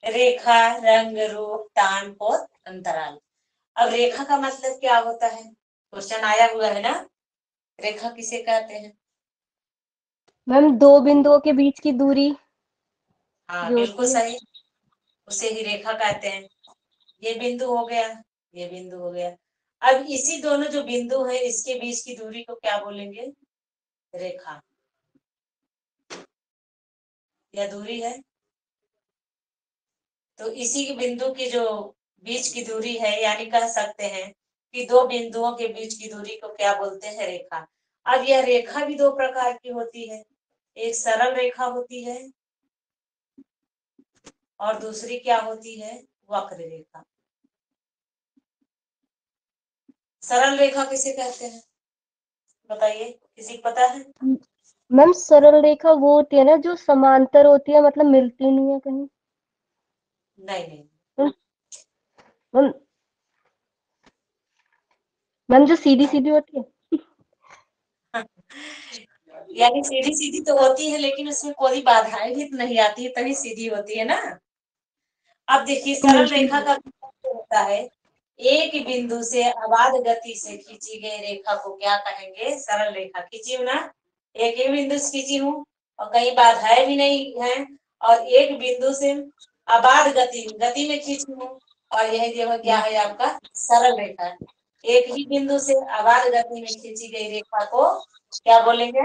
रेखा, रंग, रूप, तान, पोत, अंतराल। अब रेखा का मतलब क्या होता है? क्वेश्चन आया हुआ है ना, रेखा किसे कहते हैं? मैम दो बिंदुओं के बीच की दूरी हाँ जो बिल्कुल होती है। सही, उसे ही रेखा कहते हैं। ये बिंदु हो गया, ये बिंदु हो गया। अब इसी दोनों जो बिंदु है इसके बीच की दूरी को क्या बोलेंगे? रेखा। यह दूरी है। तो इसी के बिंदु की जो बीच की दूरी है, यानी कह सकते हैं कि दो बिंदुओं के बीच की दूरी को क्या बोलते हैं? रेखा। अब यह रेखा भी 2 प्रकार की होती है, एक सरल रेखा होती है और दूसरी क्या होती है? वक्र रेखा। सरल रेखा किसे कहते हैं बताइए, किसी को पता है? मैम सरल रेखा वो होती है ना जो समांतर होती है, मतलब मिलती नहीं है कहीं। नहीं नहीं, मैम मैम जो सीधी सीधी होती है। यानी सीधी सीधी तो होती है लेकिन उसमें कोई बाधाएं भी तो नहीं आती है, तभी सीधी होती है ना। अब देखिए सरल रेखा का मतलब होता है एक बिंदु से अबाध गति से खींची गई रेखा को क्या कहेंगे? सरल रेखा। खींची हूँ ना, एक ही बिंदु से खींची हूँ और कहीं बाधाएं भी नहीं है, और एक बिंदु से अबाध गति में खींची हूँ, और यह जो क्या है आपका सरल रेखा। एक ही बिंदु से अबाध गति में खींची गई रेखा को क्या बोलेंगे?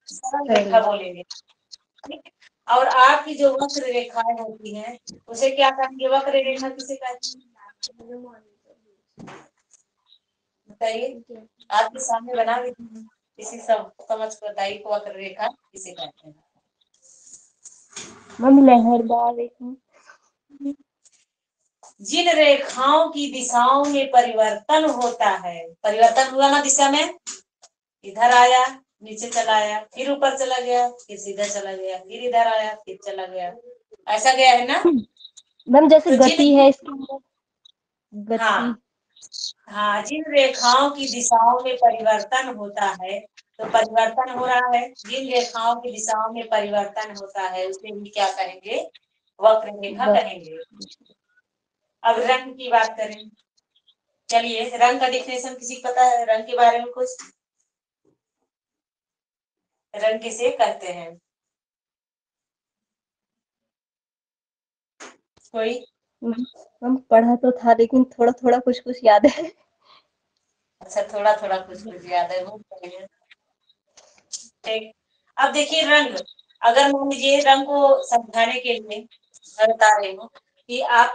सरल रेखा बोलेंगे। ठीक है? और आपकी जो वक्र रेखाएं होती हैं उसे क्या कहेंगे? वक्र रेखा किसे कहते हैं बताइए? आपके सामने बना भी किसी सब समझ को बताइए, वक्र रेखा किसे कहते हैं? मैम लहरदार रेखा। जिन रेखाओं की दिशाओं में परिवर्तन होता है, परिवर्तन हुआ ना दिशा में, इधर आया, नीचे चला आया, फिर ऊपर चला गया, फिर सीधा चला गया, फिर इधर आया, फिर चला गया, ऐसा गया है ना। मैम जैसे तो गति है इसके अंदर, हाँ गति। हाँ, जिन रेखाओं की दिशाओं में परिवर्तन होता है, तो परिवर्तन हो रहा है, जिन रेखाओं की दिशाओं में परिवर्तन होता है उसे भी क्या कहेंगे? वक्र रेखा वक्र। कहेंगे। अब रंग की बात करें, चलिए रंग का डिफिनेशन किसी को पता है रंग के बारे में कुछ? रंग किसे कहते हैं? कोई? मैम पढ़ा तो था लेकिन थोड़ा थोड़ा कुछ कुछ याद है। अच्छा, थोड़ा थोड़ा कुछ कुछ याद है, वो कहिए। ठीक। अब देखिए रंग, अगर मान लीजिए रंग को समझाने के लिए मैं बता रही हूँ कि आप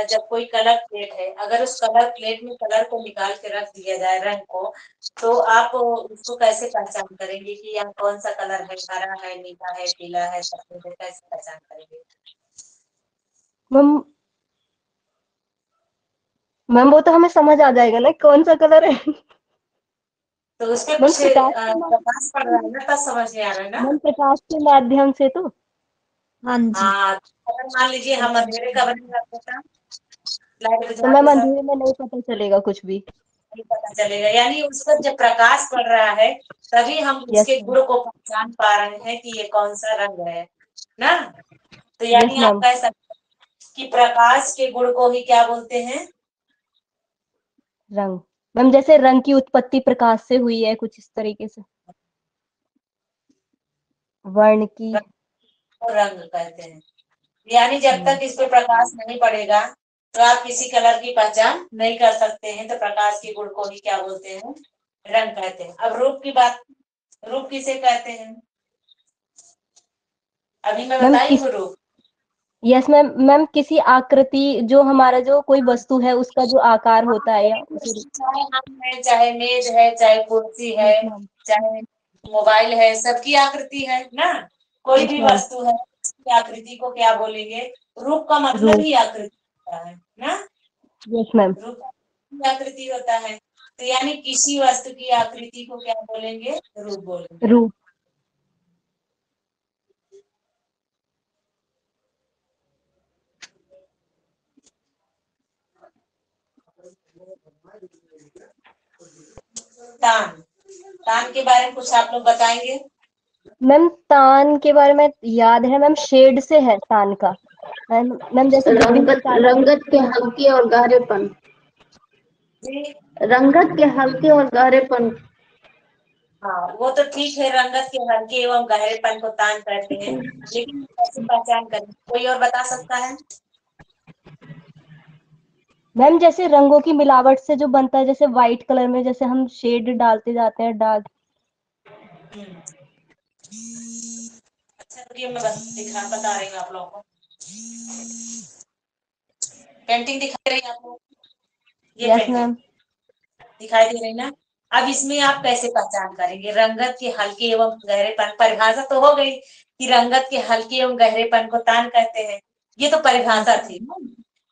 जब कोई कलर प्लेट है, अगर उस कलर प्लेट में कलर को निकाल के रख दिया जाए रंग को, तो आप उसको कैसे पहचान करेंगे कि यहाँ कौन सा कलर है? हरा है, नीला है, पीला है, सफेद है, कैसे पहचान करेंगे? मैम मैम वो तो हमें समझ आ जाएगा ना कौन सा कलर है। तो उसपे मैम कुछ प्रकाश प्रकाश पड़ रहा है ना, तब समझ में आ रहा है ना। मैम प्रकाश के माध्यम से तो। हाँ जी। हाँ, अगर मान लीजिए हम अंधेरे कमरे में रखते हैं, लाइट तो बुझा मैम के सब अंधेरे में नहीं पता चलेगा कुछ भी। नहीं पता चलेगा, यानी उस पर जब प्रकाश पड़ रहा है तभी हम यस उसके मैम। गुण को पहचान पा रहे हैं कि ये कौन सा रंग है ना। तो यस यानी आप मैम। कह सकते हैं कि प्रकाश के गुण को ही क्या बोलते हैं? रंग। मैम जैसे रंग की उत्पत्ति प्रकाश से हुई है कुछ इस तरीके से। वर्ण की। रंग कहते हैं। यानी जब तक इस पे प्रकाश नहीं पड़ेगा तो आप किसी कलर की पहचान नहीं कर सकते हैं, तो प्रकाश के गुण को ही क्या बोलते हैं? रंग कहते हैं। अब रूप की बात, रूप किसे कहते हैं? अभी मैं मैम बताई किस हूँ रूप। Yes ma'am. मैम किसी आकृति जो हमारा जो कोई वस्तु है उसका जो आकार हाँ, होता है या कोई भी उसे। वस्तु, चाहे हम है, चाहे मेज है, चाहे कुर्सी है, यस मैम। चाहे मोबाइल है, सबकी आकृति है ना। कोई यस भी मैम। वस्तु है उसकी आकृति को क्या बोलेंगे? रूप का मतलब रूप। ही आकृति होता है ना। Yes ma'am. रूप की आकृति होता है, तो यानी किसी वस्तु की आकृति को क्या बोलेंगे? रूप बोलेंगे। रूप। तान, तान के बारे में कुछ आप लोग बताएंगे? मैम तान के बारे में याद है मैम, शेड से है तान का। मैम जैसे विभिन्न रंगत प्रकार के। रंगत के हल्के और गहरेपन। जी रंगत के हल्के और गहरेपन। हाँ, वो तो ठीक है, रंगत के हल्के एवं गहरेपन को तान कहते हैं, लेकिन कैसे पहचान करें? कोई और बता सकता है? मैम जैसे रंगों की मिलावट से जो बनता है, जैसे व्हाइट कलर में जैसे हम शेड डालते जाते हैं डार्क। हम्म। अच्छा, रुकिए मैं बता रही हूँ आप लोगों को। पेंटिंग दिखाई रही है आप लोगों को? ये यस पेंटिंग मैम। दिखाई दे रही ना। अब इसमें आप कैसे पहचान करेंगे रंगत के हल्के एवं गहरेपन? परिभाषा तो हो गई कि रंगत के हल्के एवं गहरेपन को तान कहते हैं, ये तो परिभाषा थी।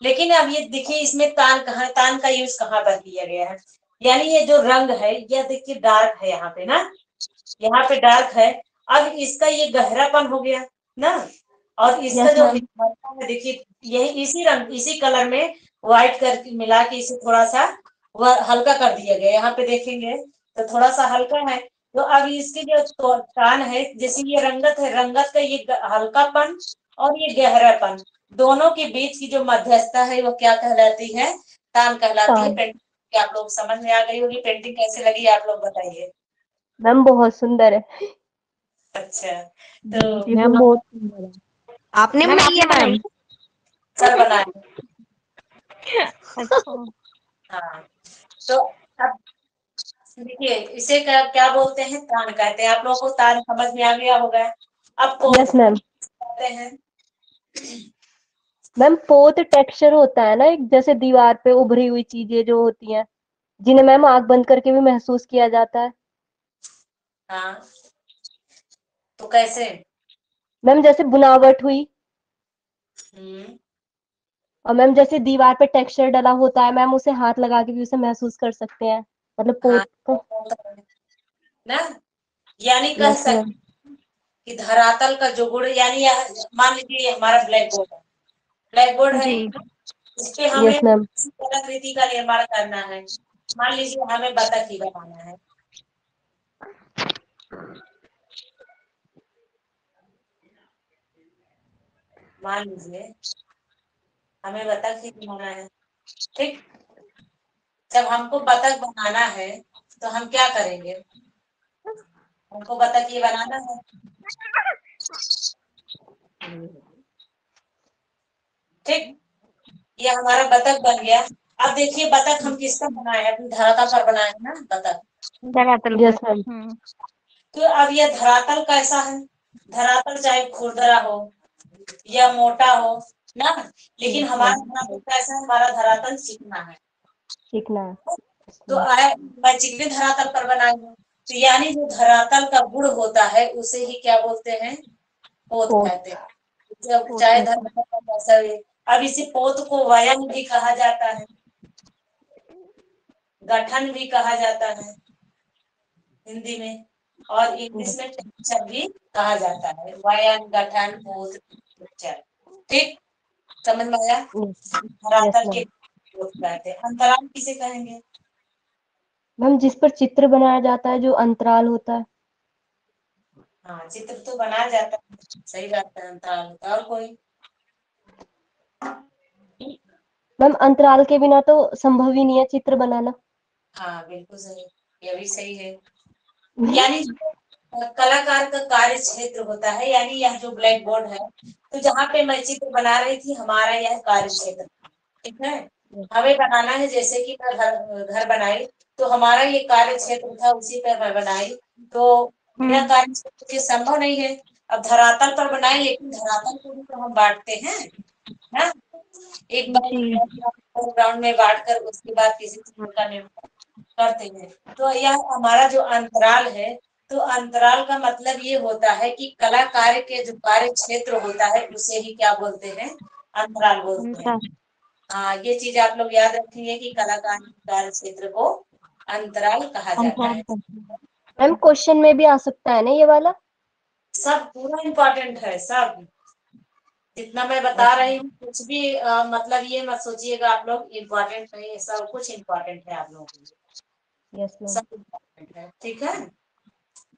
लेकिन अब ये देखिए इसमें तान कहाँ, तान का यूज कहाँ पर किया गया है? यानी ये जो रंग है, यह देखिए डार्क है यहाँ पे ना, यहाँ पे डार्क है। अब इसका ये गहरापन हो गया ना, और इसका यस जो मैम। हल्का है देखिए, यही इसी रंग इसी कलर में व्हाइट करके मिला के इसे थोड़ा सा वह हल्का कर दिया गया। यहाँ पे देखेंगे तो थोड़ा सा हल्का है। तो अब इसकी जो तान है, जैसे ये रंगत है, रंगत का ये हल्कापन और ये गहरापन, दोनों के बीच की जो मध्यस्थता है वो क्या कहलाती है? तान कहलाती है। तान। पेंटिंग आप लोग समझ में आ गई होगी। पेंटिंग कैसे लगी आप लोग बताइए। मैम बहुत सुंदर है। अच्छा, तो जी मैम बहुत सुंदर है। आपने बनाई है मैम? सर बनाए। अच्छा। हाँ, तो अब देखिए इसे क्या क्या बोलते हैं? तान कहते हैं। आप लोगों को तान समझ में आ गया होगा। अब पोत यस मैम। कहते हैं। मैम पोत टेक्सचर होता है ना एक, जैसे दीवार पे उभरी हुई चीजें जो होती हैं, जिन्हें मैम आंख बंद करके भी महसूस किया जाता है। हाँ, तो कैसे? मैम जैसे बुनावट हुई, हम्म। और मैम जैसे दीवार पे टेक्सचर डला होता है, मैम उसे हाथ लगा के भी उसे महसूस कर सकते हैं, मतलब हाँ, पोत को। ना, यानी कह यस मैम। सकते कि धरातल का जो गुण, यानी मान लीजिए ये हमारा ब्लैक बोर्ड है, ब्लैक बोर्ड है, जी इस पे हमें यस मैम। किसी कलाकृति का निर्माण करना है। मान लीजिए हमें बतख ही बनाना है। मान लीजिए हमें बतख ही बनाना है, ठीक। जब हमको बतख बनाना है तो हम क्या करेंगे? हमको बतख ये बनाना है, ठीक। ये हमारा बतख बन गया। अब देखिए बतख हम किसका बनाए हैं? अपनी धरातल पर बनाए हैं ना बतख। धरातल यस पर। मैम। तो अब ये धरातल कैसा है? धरातल चाहे खुरदरा हो या मोटा हो ना, लेकिन यस हमारा मैम। धरातल कैसा है? हमारा धरातल चिकना है। सीखना है। तो मैं चिकने धरातल पर बनाई हूँ, तो यानी जो धरातल का गुण होता है उसे ही क्या बोलते हैं? पोत पोत। कहते हैं। जब चाहे धरातल का कैसा भी। अब इसी पोत को वयन भी कहा जाता है, गठन भी कहा जाता है हिंदी में, और इंग्लिश में टेक्सचर भी कहा जाता है। वयन, गठन, पोत, टेक्सचर, ठीक। समझ में आया? यस धरातल के मैम। पोत कहते हैं। अंतराल किसे कहेंगे? मैम जिस पर चित्र बनाया जाता है जो अंतराल होता है। हाँ, चित्र तो बनाया जाता है, सही बात है, अंतराल होता है। और कोई? मैम अंतराल के बिना तो संभव ही नहीं है चित्र बनाना। हाँ बिल्कुल सही, ये भी सही है। यानी जो कलाकार का कार्य क्षेत्र होता है, यानी यह जो ब्लैक बोर्ड है, तो जहाँ पे मैं चित्र बना रही थी हमारा यह कार्य क्षेत्र, ठीक है। हमें बनाना है, जैसे कि मैं घर बनाई तो हमारा ये कार्य क्षेत्र था, उसी पर मैं बनाई। तो बिना कार्य क्षेत्र के संभव नहीं है। अब धरातल पर बनाए, लेकिन धरातल को भी तो हम बांटते हैं ना। एक जी बैकग्राउंड में बांट कर उसके बाद किसी चित्र का निर्माण करते हैं। तो यह हमारा जो अंतराल है, तो अंतराल का मतलब ये होता है कि कलाकार के जो कार्य क्षेत्र होता है उसे ही क्या बोलते हैं? अंतराल बोलते हैं। हाँ, ये चीज आप लोग याद रखेंगे कि कलाकार के कार्य क्षेत्र को अंतराल कहा जाता है। मैम क्वेश्चन में भी आ सकता है ना ये वाला? सब पूरा इम्पोर्टेंट है, सब जितना मैं बता रही हूँ कुछ भी मतलब ये मत सोचिएगा आप लोग इम्पोर्टेंट नहीं है, सब कुछ इम्पोर्टेंट है आप लोगों के लिए, यस मैम। सब इम्पोर्टेंट है, ठीक है।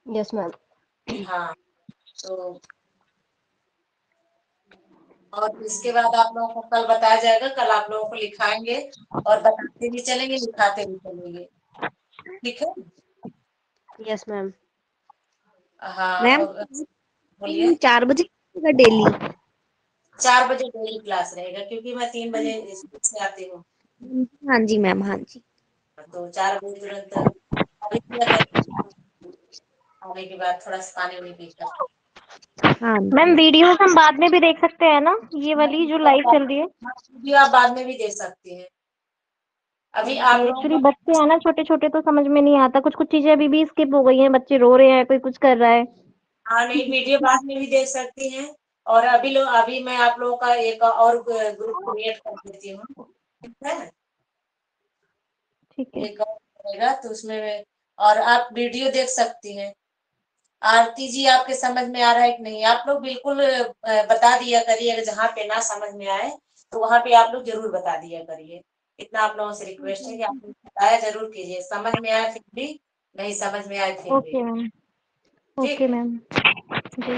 Yes ma'am. हाँ, तो और इसके बाद आप लोगों को कल बताया जाएगा, कल आप लोगों को लिखाएंगे और बताते भी चलेंगे, लिखाते भी चलेंगे, ठीक है। Yes ma'am. हाँ, मैम और बोलिए। 4 बजे डेली? 4 बजे डेली क्लास रहेगा, क्योंकि मैं 3 बजे स्कूल से आती हूँ। हाँ जी मैम, हाँ जी। तो 4 बजे तुरंत अभी किया करें, आने के बाद थोड़ा सा पानी वानी पीकर। हाँ मैम जी। वीडियोस हम बाद में भी देख सकते हैं ना, ये वाली जो लाइव चल रही है? वीडियो आप बाद में भी देख सकती हैं। अभी आप लोगों एक्चुअली को बच्चे हैं ना छोटे छोटे, तो समझ में नहीं आता, कुछ कुछ चीजें अभी भी स्किप हो गई हैं, बच्चे रो रहे हैं, कोई कुछ कर रहा है। हाँ नहीं, वीडियो बाद में भी देख सकती हैं। और अभी मैं आप लोगों का एक और ग्रुप क्रिएट कर देती हूँ, ठीक है। ठीक है। एक और रहेगा तो उसमें और आप वीडियो देख सकती हैं। आरती जी, आपके समझ में आ रहा है कि नहीं? आप लोग बिल्कुल बता दिया करिए, अगर जहाँ पे ना समझ में आए तो वहां पे आप लोग जरूर बता दिया करिए। इतना आप लोगों से रिक्वेस्ट है कि आप लोग बताया जरूर कीजिए, समझ में आए फिर भी, नहीं समझ में आए फिर भी, ओके मैम। ठीक ओके है। मैम। जी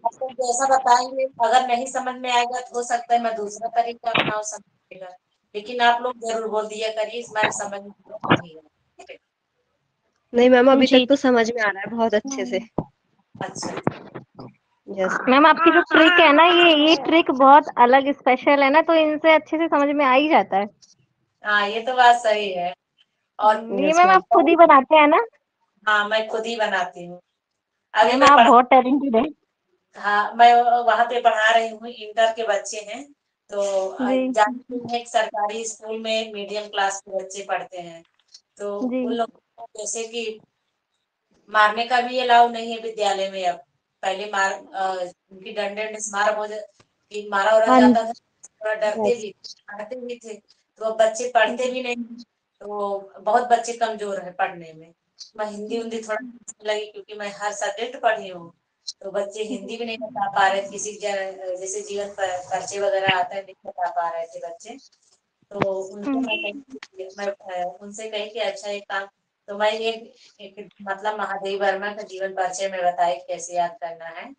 आप लोग जैसा बताएंगे, अगर नहीं समझ में आएगा तो हो सकता है मैं दूसरा तरीका अपनाऊं समझेगा, लेकिन आप लोग जरूर बोल दिया करिए इसमें समझ में नहीं आया, ठीक है। नहीं मैम अभी तक जी तो समझ में आ रहा है बहुत अच्छे से। अच्छा, यस। मैम, आपकी जो ट्रिक है ना, ये ट्रिक बहुत अलग स्पेशल है ना, तो इनसे अच्छे से समझ में आ ही जाता है। हाँ ये तो बात सही है। और ये यस मैम मैम। आप खुद ही बनाते हैं ना? हाँ, मैं खुद ही बनाती हूँ। अभी मैम मैं आप पढ़ा, बहुत टैलेंटेड है। हाँ मैं वहां पे पढ़ा रही हूँ, इंटर के बच्चे हैं। तो जी जानते हैं एक सरकारी स्कूल में मीडियम क्लास के बच्चे पढ़ते हैं। तो जी उन लोगों को जैसे कि मारने का भी अलाउ नहीं है विद्यालय में अब। पहले उनकी डंडे डंडे से कि मारा उरा हाँ जाता था, जी। थोड़ा डरते भी पढ़ते भी थे। तो अब बच्चे पढ़ते भी नहीं, तो बहुत बच्चे कमजोर है पढ़ने में। मैं हिंदी उन्दी थोड़ा लगी, क्योंकि मैं हर सब्जेक्ट पढ़ी हूँ, तो बच्चे हिंदी भी नहीं बता पा रहे थे, जैसे जीवन परिचय वगैरह आता है, नहीं बता पा रहे थे बच्चे। तो उनको मैं उनसे कही कि अच्छा एक काम, तो मैं एक मतलब महादेवी वर्मा का जीवन परिचय में बताई कैसे याद करना है,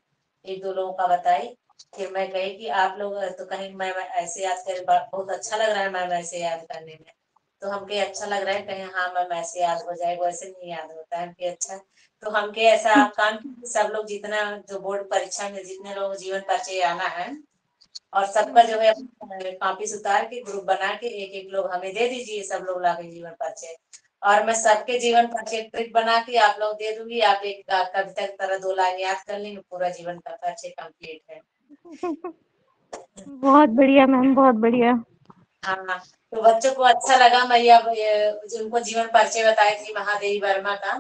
एक दो लोगों का बताई। फिर मैं कही कि आप लोग तो कहीं मैं ऐसे याद कर, बहुत अच्छा लग रहा है मैम ऐसे याद करने में। तो हमके अच्छा लग रहा है, कहीं हाँ मैम ऐसे याद हो जाए, वैसे नहीं याद होता है हमके। अच्छा, तो हमके ऐसा आप काम कीजिए, सब लोग जितना जो बोर्ड परीक्षा में जितने लोग जीवन परिचय आना है, और सबका जो है कॉपी से उतार के ग्रुप बना के एक एक लोग हमें दे दीजिए, सब लोग लाके जीवन परिचय। और मैं सबके जीवन परिचय ट्रिक बना के आप लोग दे दूंगी, आप एक कविता की तरह 2 लाइन याद कर लेंगे, पूरा जीवन का परिचय कंप्लीट है। बहुत बढ़िया मैम, बहुत बढ़िया। हाँ, तो बच्चों को अच्छा लगा। मैं अब उनको जीवन परिचय बताई थी महादेवी वर्मा का,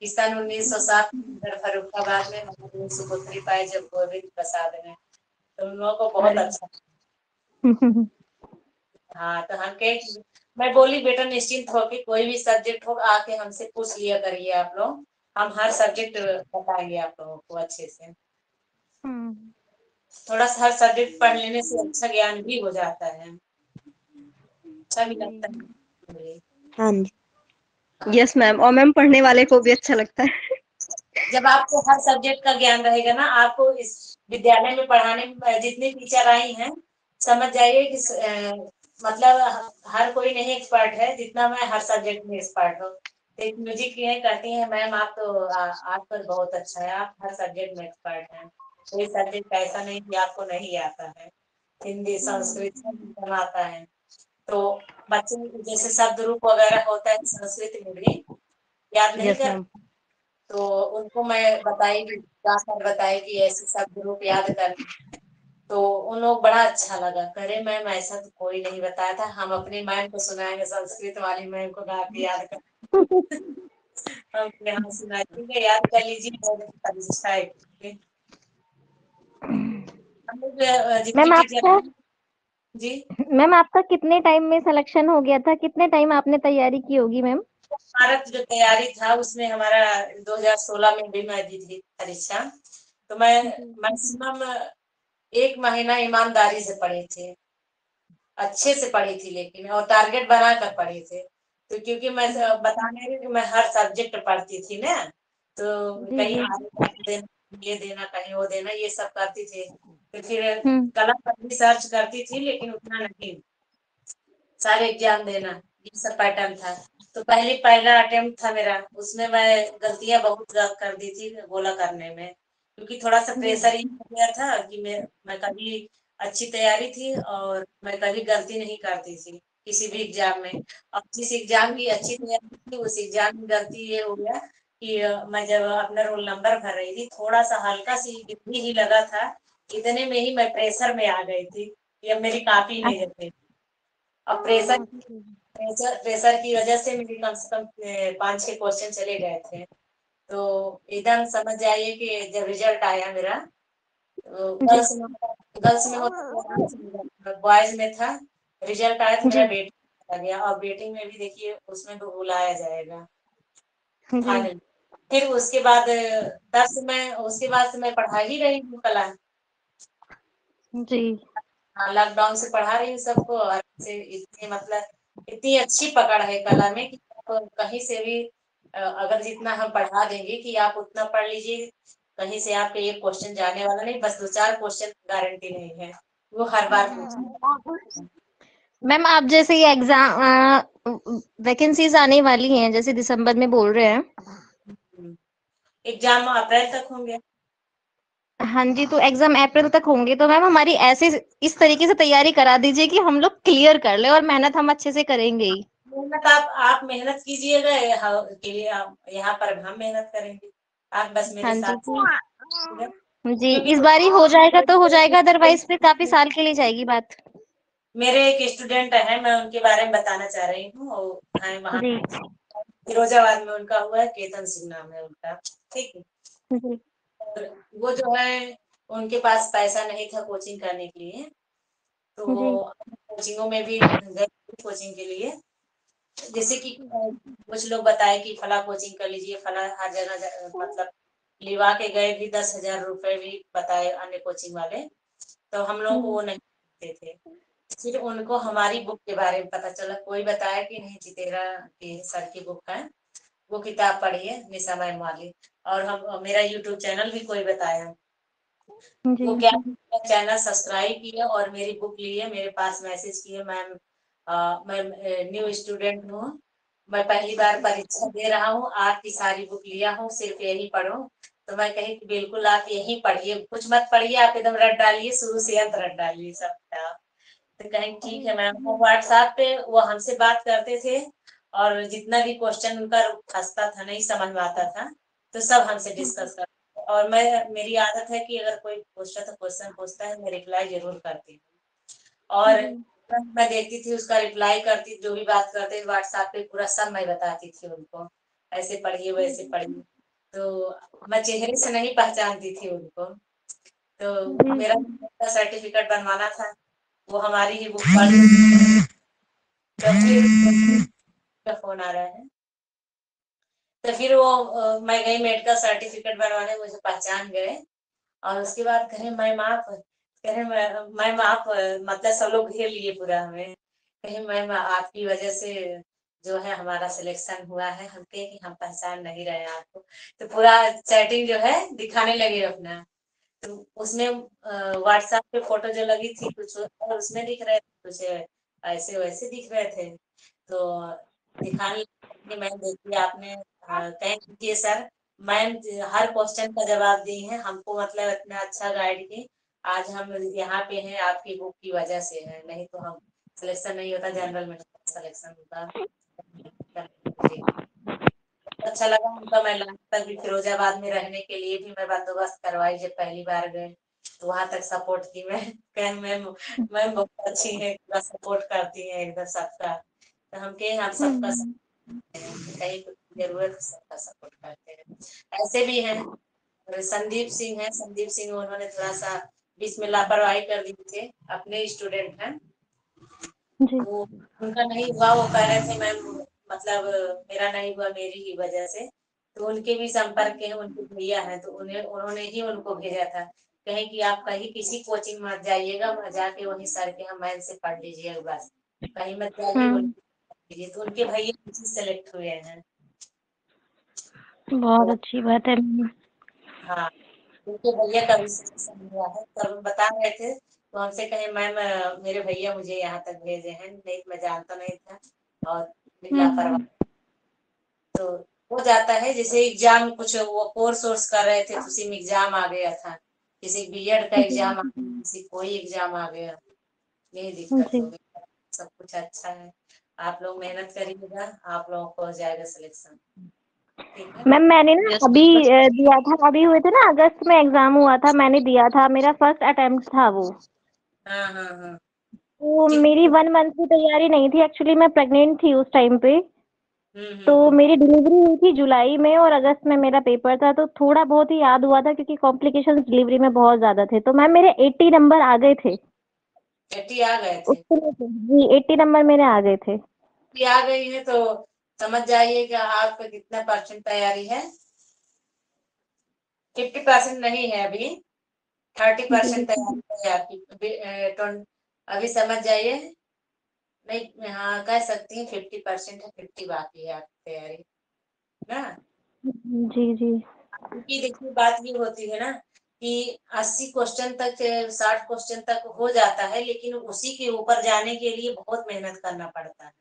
कि सन 1907 फर्रुखाबाद में महादेवी सुपुत्री पाए जब गोविंद प्रसाद ने, तो उन लोगों को बहुत अरे अच्छा। हाँ, तो हम कहे, मैं बोली बेटा निश्चिंत हो के कोई भी सब्जेक्ट हो आके हमसे पूछ लिया करिए आप लोग, हम हर सब्जेक्ट बताएंगे आप लोगों को अच्छे से। थोड़ा सा हर सब्जेक्ट पढ़ लेने से अच्छा ज्ञान भी हो जाता है, अच्छा भी लगता है। हाँ जी, यस मैम, और मैम पढ़ने वाले को भी अच्छा लगता है। जब आपको हर सब्जेक्ट का ज्ञान रहेगा ना, आपको इस विद्यालय में पढ़ाने में जितने टीचर आई हैं, समझ जाइए कि मतलब हर कोई नहीं एक्सपर्ट है जितना मैं हर सब्जेक्ट में एक्सपर्ट हूँ। एक म्यूजिक की है, कहती है मैम आप तो आप पर बहुत अच्छा है, आप हर सब्जेक्ट में एक्सपर्ट हैं, कोई सब्जेक्ट ऐसा नहीं कि आपको नहीं आता है, हिंदी संस्कृत सब आता है। तो बच्चे जैसे शब्द रूप वगैरह होता है संस्कृत में भी याद नहीं यस कर, मैम। तो उनको मैं बताई, बताई कि ऐसे शब्द रूप याद कर, तो उन लोग बड़ा अच्छा लगा, करे मैम ऐसा तो कोई नहीं बताया था, हम अपनी मैम को सुनाएंगे, संस्कृत वाली मैम को गा के याद कर। हम यहाँ सुनाइए, याद कर लीजिए, बहुत अच्छा है। हम लोग मैम डिस्ट्रिक्ट आपका एग्जाम, जी मैम आपका कितने टाइम में सिलेक्शन हो गया था? कितने टाइम आपने तैयारी की होगी मैम? भारत जो तैयारी था उसमें हमारा 2016 में भी मैं दी थी परीक्षा, तो मैं मैक्सिमम 1 महीना ईमानदारी से पढ़ी थी, अच्छे से पढ़ी थी, लेकिन और टारगेट बना कर पढ़ी थी। तो क्योंकि मैं बताने रही कि मैं हर सब्जेक्ट पढ़ती थी ना, तो जी कहीं जी। आगे देना, ये देना, कहीं वो देना, ये सब करती थी। तो फिर हम्म। कलम पर भी सर्च करती थी, लेकिन उतना नहीं, सारे एग्जाम देना, ये सब पैटर्न था। तो पहला अटेम्प्ट था मेरा, उसमें मैं गलतियां बहुत ज्यादा कर दी थी गोला करने में, क्योंकि थोड़ा सा जी प्रेशर ही हो गया था कि मैं कभी अच्छी तैयारी थी और मैं कभी गलती नहीं करती थी किसी भी एग्जाम में। और जिस एग्जाम की अच्छी तैयारी थी उस एग्जाम में गलती ये हो गया कि मैं जब अपना रोल नंबर भर रही थी, थोड़ा सा हल्का सी इतनी ही लगा था, इतने में ही मैं प्रेशर में आ गई थी कि अब मेरी कॉपी नहीं जमती। अब प्रेशर प्रेशर की वजह से मेरे कम से कम 5-6 क्वेश्चन चले गए थे। तो एकदम समझ जाइए कि जब रिजल्ट आया मेरा, तो जी गर्ल्स में होता, बॉयज में था, रिजल्ट आया तो मेरा जी बेटिंग आ गया, और बेटिंग में भी देखिए उसमें तो बुलाया जाएगा जी फाइनल। फिर उसके बाद उसके बाद से मैं पढ़ा ही रही हूँ कला। जी। हाँ, लॉकडाउन से पढ़ा रही हूँ सबको, और से इतनी मतलब इतनी अच्छी पकड़ है कला में कि आप कहीं से भी अगर जितना हम पढ़ा देंगे कि आप उतना पढ़ लीजिए, कहीं से आपके एक क्वेश्चन जाने वाला नहीं, बस 2-4 क्वेश्चन गारंटी नहीं है, वो हर बार पूछेंगे। मैम आप जैसे ये एग्जाम वैकेंसीज आने वाली हैं, जैसे दिसंबर में बोल रहे हैं। एग्जाम अप्रैल तक होंगे। हाँ जी, तो एग्जाम अप्रैल तक होंगे, तो मैम हमारी ऐसे इस तरीके से तैयारी करा दीजिए कि हम लोग क्लियर कर ले, और मेहनत हम अच्छे से करेंगे ही। मेहनत आप मेहनत कीजिएगा, के लिए आप यहाँ पर हम मेहनत करेंगे, आप बस हाँ मेरे जी साथ रहिएगा। जी, क्योंकि इस बार ही हो जाएगा तो हो जाएगा, अदरवाइज फिर काफी साल के लिए जाएगी बात। मेरे एक स्टूडेंट है, मैं उनके बारे में बताना चाह रही हूँ, वो है वहाँ जी फिरोजाबाद में, उनका हुआ है, केतन सिंह नाम है उनका, ठीक है। जी और वो जो है, उनके पास पैसा नहीं था कोचिंग करने के लिए, तो जी कोचिंगों में भी गए कोचिंग के लिए, जैसे कि कुछ लोग बताए कि फला कोचिंग कर लीजिए, फला हर जगह मतलब लिवा के गए भी 10,000 रुपए भी बताए अन्य कोचिंग वाले, तो हम लोग को वो नहीं देते थे। फिर उनको हमारी बुक के बारे में पता चला, कोई बताया कि नहीं चितेरा की सर की बुक है, वो किताब पढ़िए निशा मैम वाली। और हम मेरा यूट्यूब चैनल भी कोई बताया, जी वो क्या चैनल सब्सक्राइब किए और मेरी बुक लिए, मेरे पास मैसेज किए, मैम मैं न्यू स्टूडेंट हूँ, मैं पहली बार परीक्षा दे रहा हूँ, आपकी सारी बुक लिया हूँ, सिर्फ यही पढ़ो। तो मैं कही कि बिल्कुल आप यही पढ़िए, कुछ मत पढ़िए, आप एकदम रट डालिए, शुरू से अंत रट डालिए सब। तो कहीं ठीक है मैम। वो व्हाट्सएप पे वो हमसे बात करते थे, और जितना भी क्वेश्चन उनका फंसता था, नहीं समझ में आता था, तो सब हमसे डिस्कस करते थे। और मेरी आदत है कि अगर कोई क्वेश्चन पूछता है, मैं रिप्लाई जरूर करती हूँ। और मैं देखती थी, उसका रिप्लाई करती, जो भी बात करते व्हाट्सएप पे पूरा सब मैं बताती थी उनको, ऐसे पढ़िए वैसे पढ़िए। तो मैं चेहरे से नहीं पहचानती थी उनको। तो मेरा सर्टिफिकेट बनवाना था, वो हमारी ही बुक पढ़, तो फिर फोन आ रहा है। तो फिर वो मैं गई मेडिकल सर्टिफिकेट बनवाने, मुझे पहचान गए। और उसके बाद कहे मैम आप, कहे मैम आप, मतलब सब लोग घेर लिए पूरा हमें, कहे मैम आपकी वजह से जो है हमारा सिलेक्शन हुआ है। हम कहे कि हम पहचान नहीं रहे आपको। तो पूरा चैटिंग जो है दिखाने लगे अपना। तो उसमें व्हाट्सएप पे फोटो जो लगी थी कुछ और उसमें दिख रहे थे, कुछ ऐसे वैसे दिख रहे थे। तो दिखाने लगे, मैम देखिए आपने कहीं कीजिए सर, मैम हर क्वेश्चन का जवाब दी है हमको, मतलब इतना अच्छा गाइड की, आज हम यहाँ पे हैं आपकी बुक की वजह से है, नहीं तो हम सिलेक्शन नहीं होता, जनरल में सिलेक्शन होता। अच्छा लगा उनका। मैं लास्ट तक भी फिरोजाबाद में रहने के लिए भी मैं बंदोबस्त करवाई, जब पहली बार गए तो वहां तक सपोर्ट की। मैं मैम बहुत अच्छी है, पूरा सपोर्ट करती है एकदम सबका। तो हम कहे हम सबका कहीं कुछ जरूरत है, सबका सपोर्ट करते हैं। ऐसे भी हैं, और संदीप सिंह है, संदीप सिंह उन्होंने थोड़ा सा बीच में लापरवाही कर दी थे, अपने स्टूडेंट हैं जी वो, उनका नहीं हुआ, वो कह रहे थे मैम मतलब मेरा नहीं हुआ मेरी ही वजह से। तो उनके भी संपर्क है, उनके भैया हैं, तो उन्होंने ही उनको भेजा था, कहे कि आप कहीं किसी कोचिंग मत जाइएगा, वहां जाके वहीं सर के हम मैम से पढ़ लीजिएगा, बस कहीं मत जाइए, उनके तो उनके भैया सेलेक्ट हुए हैं। बहुत तो अच्छी बात है। हाँ, उनके भैया का भी सिलेक्शन हुआ है, तब बता रहे थे। तो हमसे कहे मैम मेरे भैया मुझे यहाँ तक भेजे हैं, नहीं मैं जानता नहीं था, और लापरवाही। तो हो जाता है, जैसे एग्जाम कुछ वो कोर्स वोर्स कर रहे थे, तो उसी में एग्जाम आ गया था, किसी बीएड का एग्जाम आ गया, किसी कोई एग्जाम आ गया, यही दिक्कत जी हो गई। सब कुछ अच्छा है, आप लोग मेहनत करिएगा, आप लोगों को हो जाएगा सिलेक्शन। ठीक है। मैम, मैंने ना अभी दिया था, अभी हुए थे ना, अगस्त में एग्जाम हुआ था, मैंने दिया था, मेरा फर्स्ट अटेम्प्ट था वो। हाँ हाँ हाँ। तो मेरी 1 मंथ की तैयारी नहीं थी, एक्चुअली मैं प्रेग्नेंट थी उस टाइम पे। तो हम्म। मेरी डिलीवरी हुई थी जुलाई में और अगस्त में मेरा पेपर था, तो थोड़ा बहुत ही याद हुआ था क्योंकि कॉम्प्लिकेशंस डिलीवरी में बहुत ज़्यादा थे। तो मैम मेरे 80 नंबर आ गए थे 80 आ गए उस थे। समय पे। जी, 80 नंबर मेरे आ गए थे। आ गई है तो समझ जाइए कि आपका कितना परसेंट तैयारी है। 50% नहीं है अभी, 30% जी तैयारी है आपकी। अभी समझ जाइए, नहीं हाँ कह सकती है 50% है, 50 बाकी है आपकी तैयारी ना। जी जी क्योंकि देखिए बात ये होती है ना कि 80 क्वेश्चन तक 60 क्वेश्चन तक हो जाता है, लेकिन उसी के ऊपर जाने के लिए बहुत मेहनत करना पड़ता है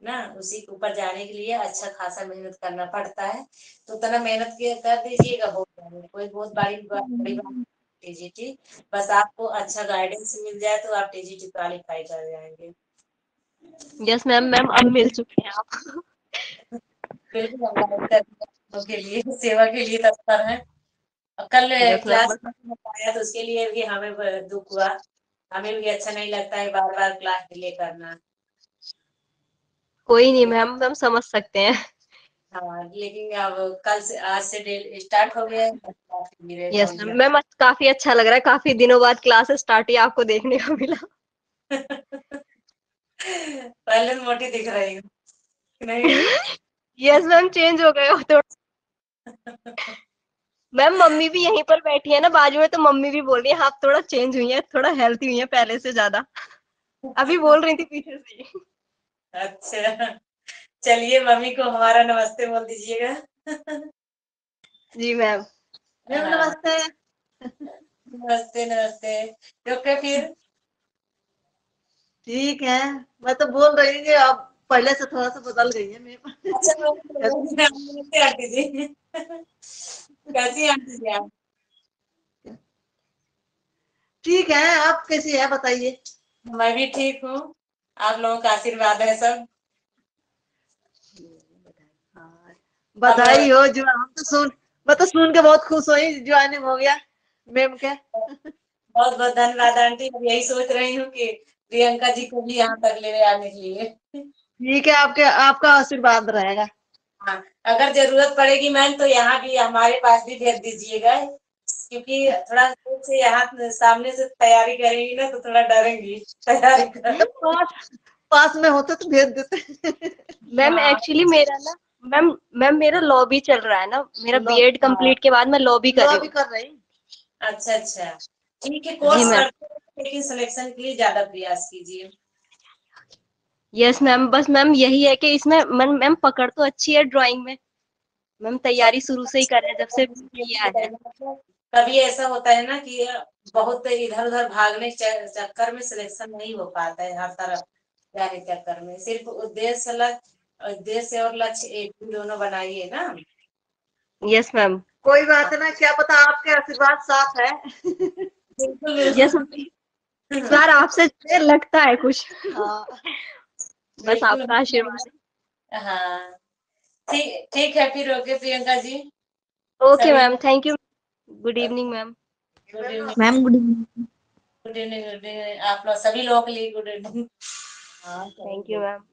ना, उसी के ऊपर जाने के लिए अच्छा खासा मेहनत करना पड़ता है। तो उतना मेहनत कर दीजिएगा, हो जाएगा, कोई बहुत बड़ी बात टीजीटी, बस आपको अच्छा गाइडेंस मिल जाए तो आप टीजीटी क्वालिफाई कर जाएंगे। यस मैम, मैम अब मिल चुके हैं आप। बिल्कुल हम गाइड करने के लिए, सेवा के लिए तत्पर हैं। और कल यस मैम, क्लास नहीं हो पाया तो उसके लिए भी हमें दुख हुआ, हमें भी अच्छा नहीं लगता है बार बार क्लास डिले करना। कोई नहीं मैम, हम समझ सकते हैं। हाँ लेकिन अब कल से, आज से डे स्टार्ट हो गया है, क्लास धीरे यस मैम, थोड़ी मैम आज काफी अच्छा लग रहा है, काफी दिनों बाद क्लास स्टार्ट ही आपको देखने को मिला। पहले तो मोटी दिख रही हूँ नहीं। यस मैम, चेंज हो गए हो तो। मैम मम्मी भी यहीं पर बैठी है ना बाजू में, तो मम्मी भी बोल रही है आप थोड़ा चेंज हुई है, थोड़ा हेल्थी हुई है पहले से ज्यादा। अभी बोल रही थी पीछे से ही। अच्छा, चलिए मम्मी को हमारा नमस्ते बोल दीजिएगा। जी मैम। मैम हाँ, नमस्ते। नमस्ते नमस्ते। ओके फिर। ठीक है। मैं तो बोल रही हूँ कि आप पहले से थोड़ा सा बदल गई है मैम। अच्छा, नमस्ते आंटी जी। कैसी हैं आंटी जी आप? ठीक है, आप कैसी है बताइए। मैं भी ठीक हूँ। आप लोगों का आशीर्वाद है सब। हाँ, बधाई हो जो मैं तो सुन के बहुत खुश हुई, ज्वाइनिंग हो गया मैम के। बहुत बहुत धन्यवाद आंटी। अब यही सोच रही हूँ कि प्रियंका जी को भी यहाँ तक ले आने के लिए। ठीक है, आपका आशीर्वाद रहेगा। हाँ, अगर जरूरत पड़ेगी मैम तो यहाँ भी हमारे पास भी भेज दीजिएगा, क्योंकि थोड़ा दूर से यहाँ सामने से तैयारी करेंगी ना तो थोड़ा डरेंगी तैयारी कर। पास में होते तो भेज देते। मैम हाँ, एक्चुअली मेरा ना मैम मेरा लॉ भी चल रहा है ना, मेरा लॉ- बीएड कंप्लीट के बाद मैं लॉ भी कर लॉ रही भी हूँ। कर रही। अच्छा अच्छा, ठीक है। जी कोर्स मैम। करते हैं, लेकिन सिलेक्शन के लिए ज्यादा प्रयास कीजिए। यस मैम, बस मैम यही है कि इसमें मैम पकड़ तो अच्छी है ड्राइंग में। मैम तैयारी शुरू से ही कर रहे हैं, जब से किया है। कभी ऐसा होता है ना कि बहुत इधर उधर भागने के चक्कर में सिलेक्शन नहीं हो पाता है, हर तरफ जाने के चक्कर में। सिर्फ उद्देश्य और लक्ष्य एक ही, दोनों बनाइए ना। Yes ma'am. कोई बात ना, क्या पता आपके आशीर्वाद साथ है। बिल्कुल यस बिल्कुल। मैम, इस बार आपसे लगता है कुछ। हाँ, बस बिल्कुल। आपका आशीर्वाद हाँ, ठीक ठीक है फिर। ओके प्रियंका जी। है। ओके सभी ma'am, thank you. Good evening ma'am. Good evening. Ma'am good evening. Good evening. Good evening. आप लोग सभी लोगों के लिए गुड इवनिंग। हाँ, थैंक यू मैम।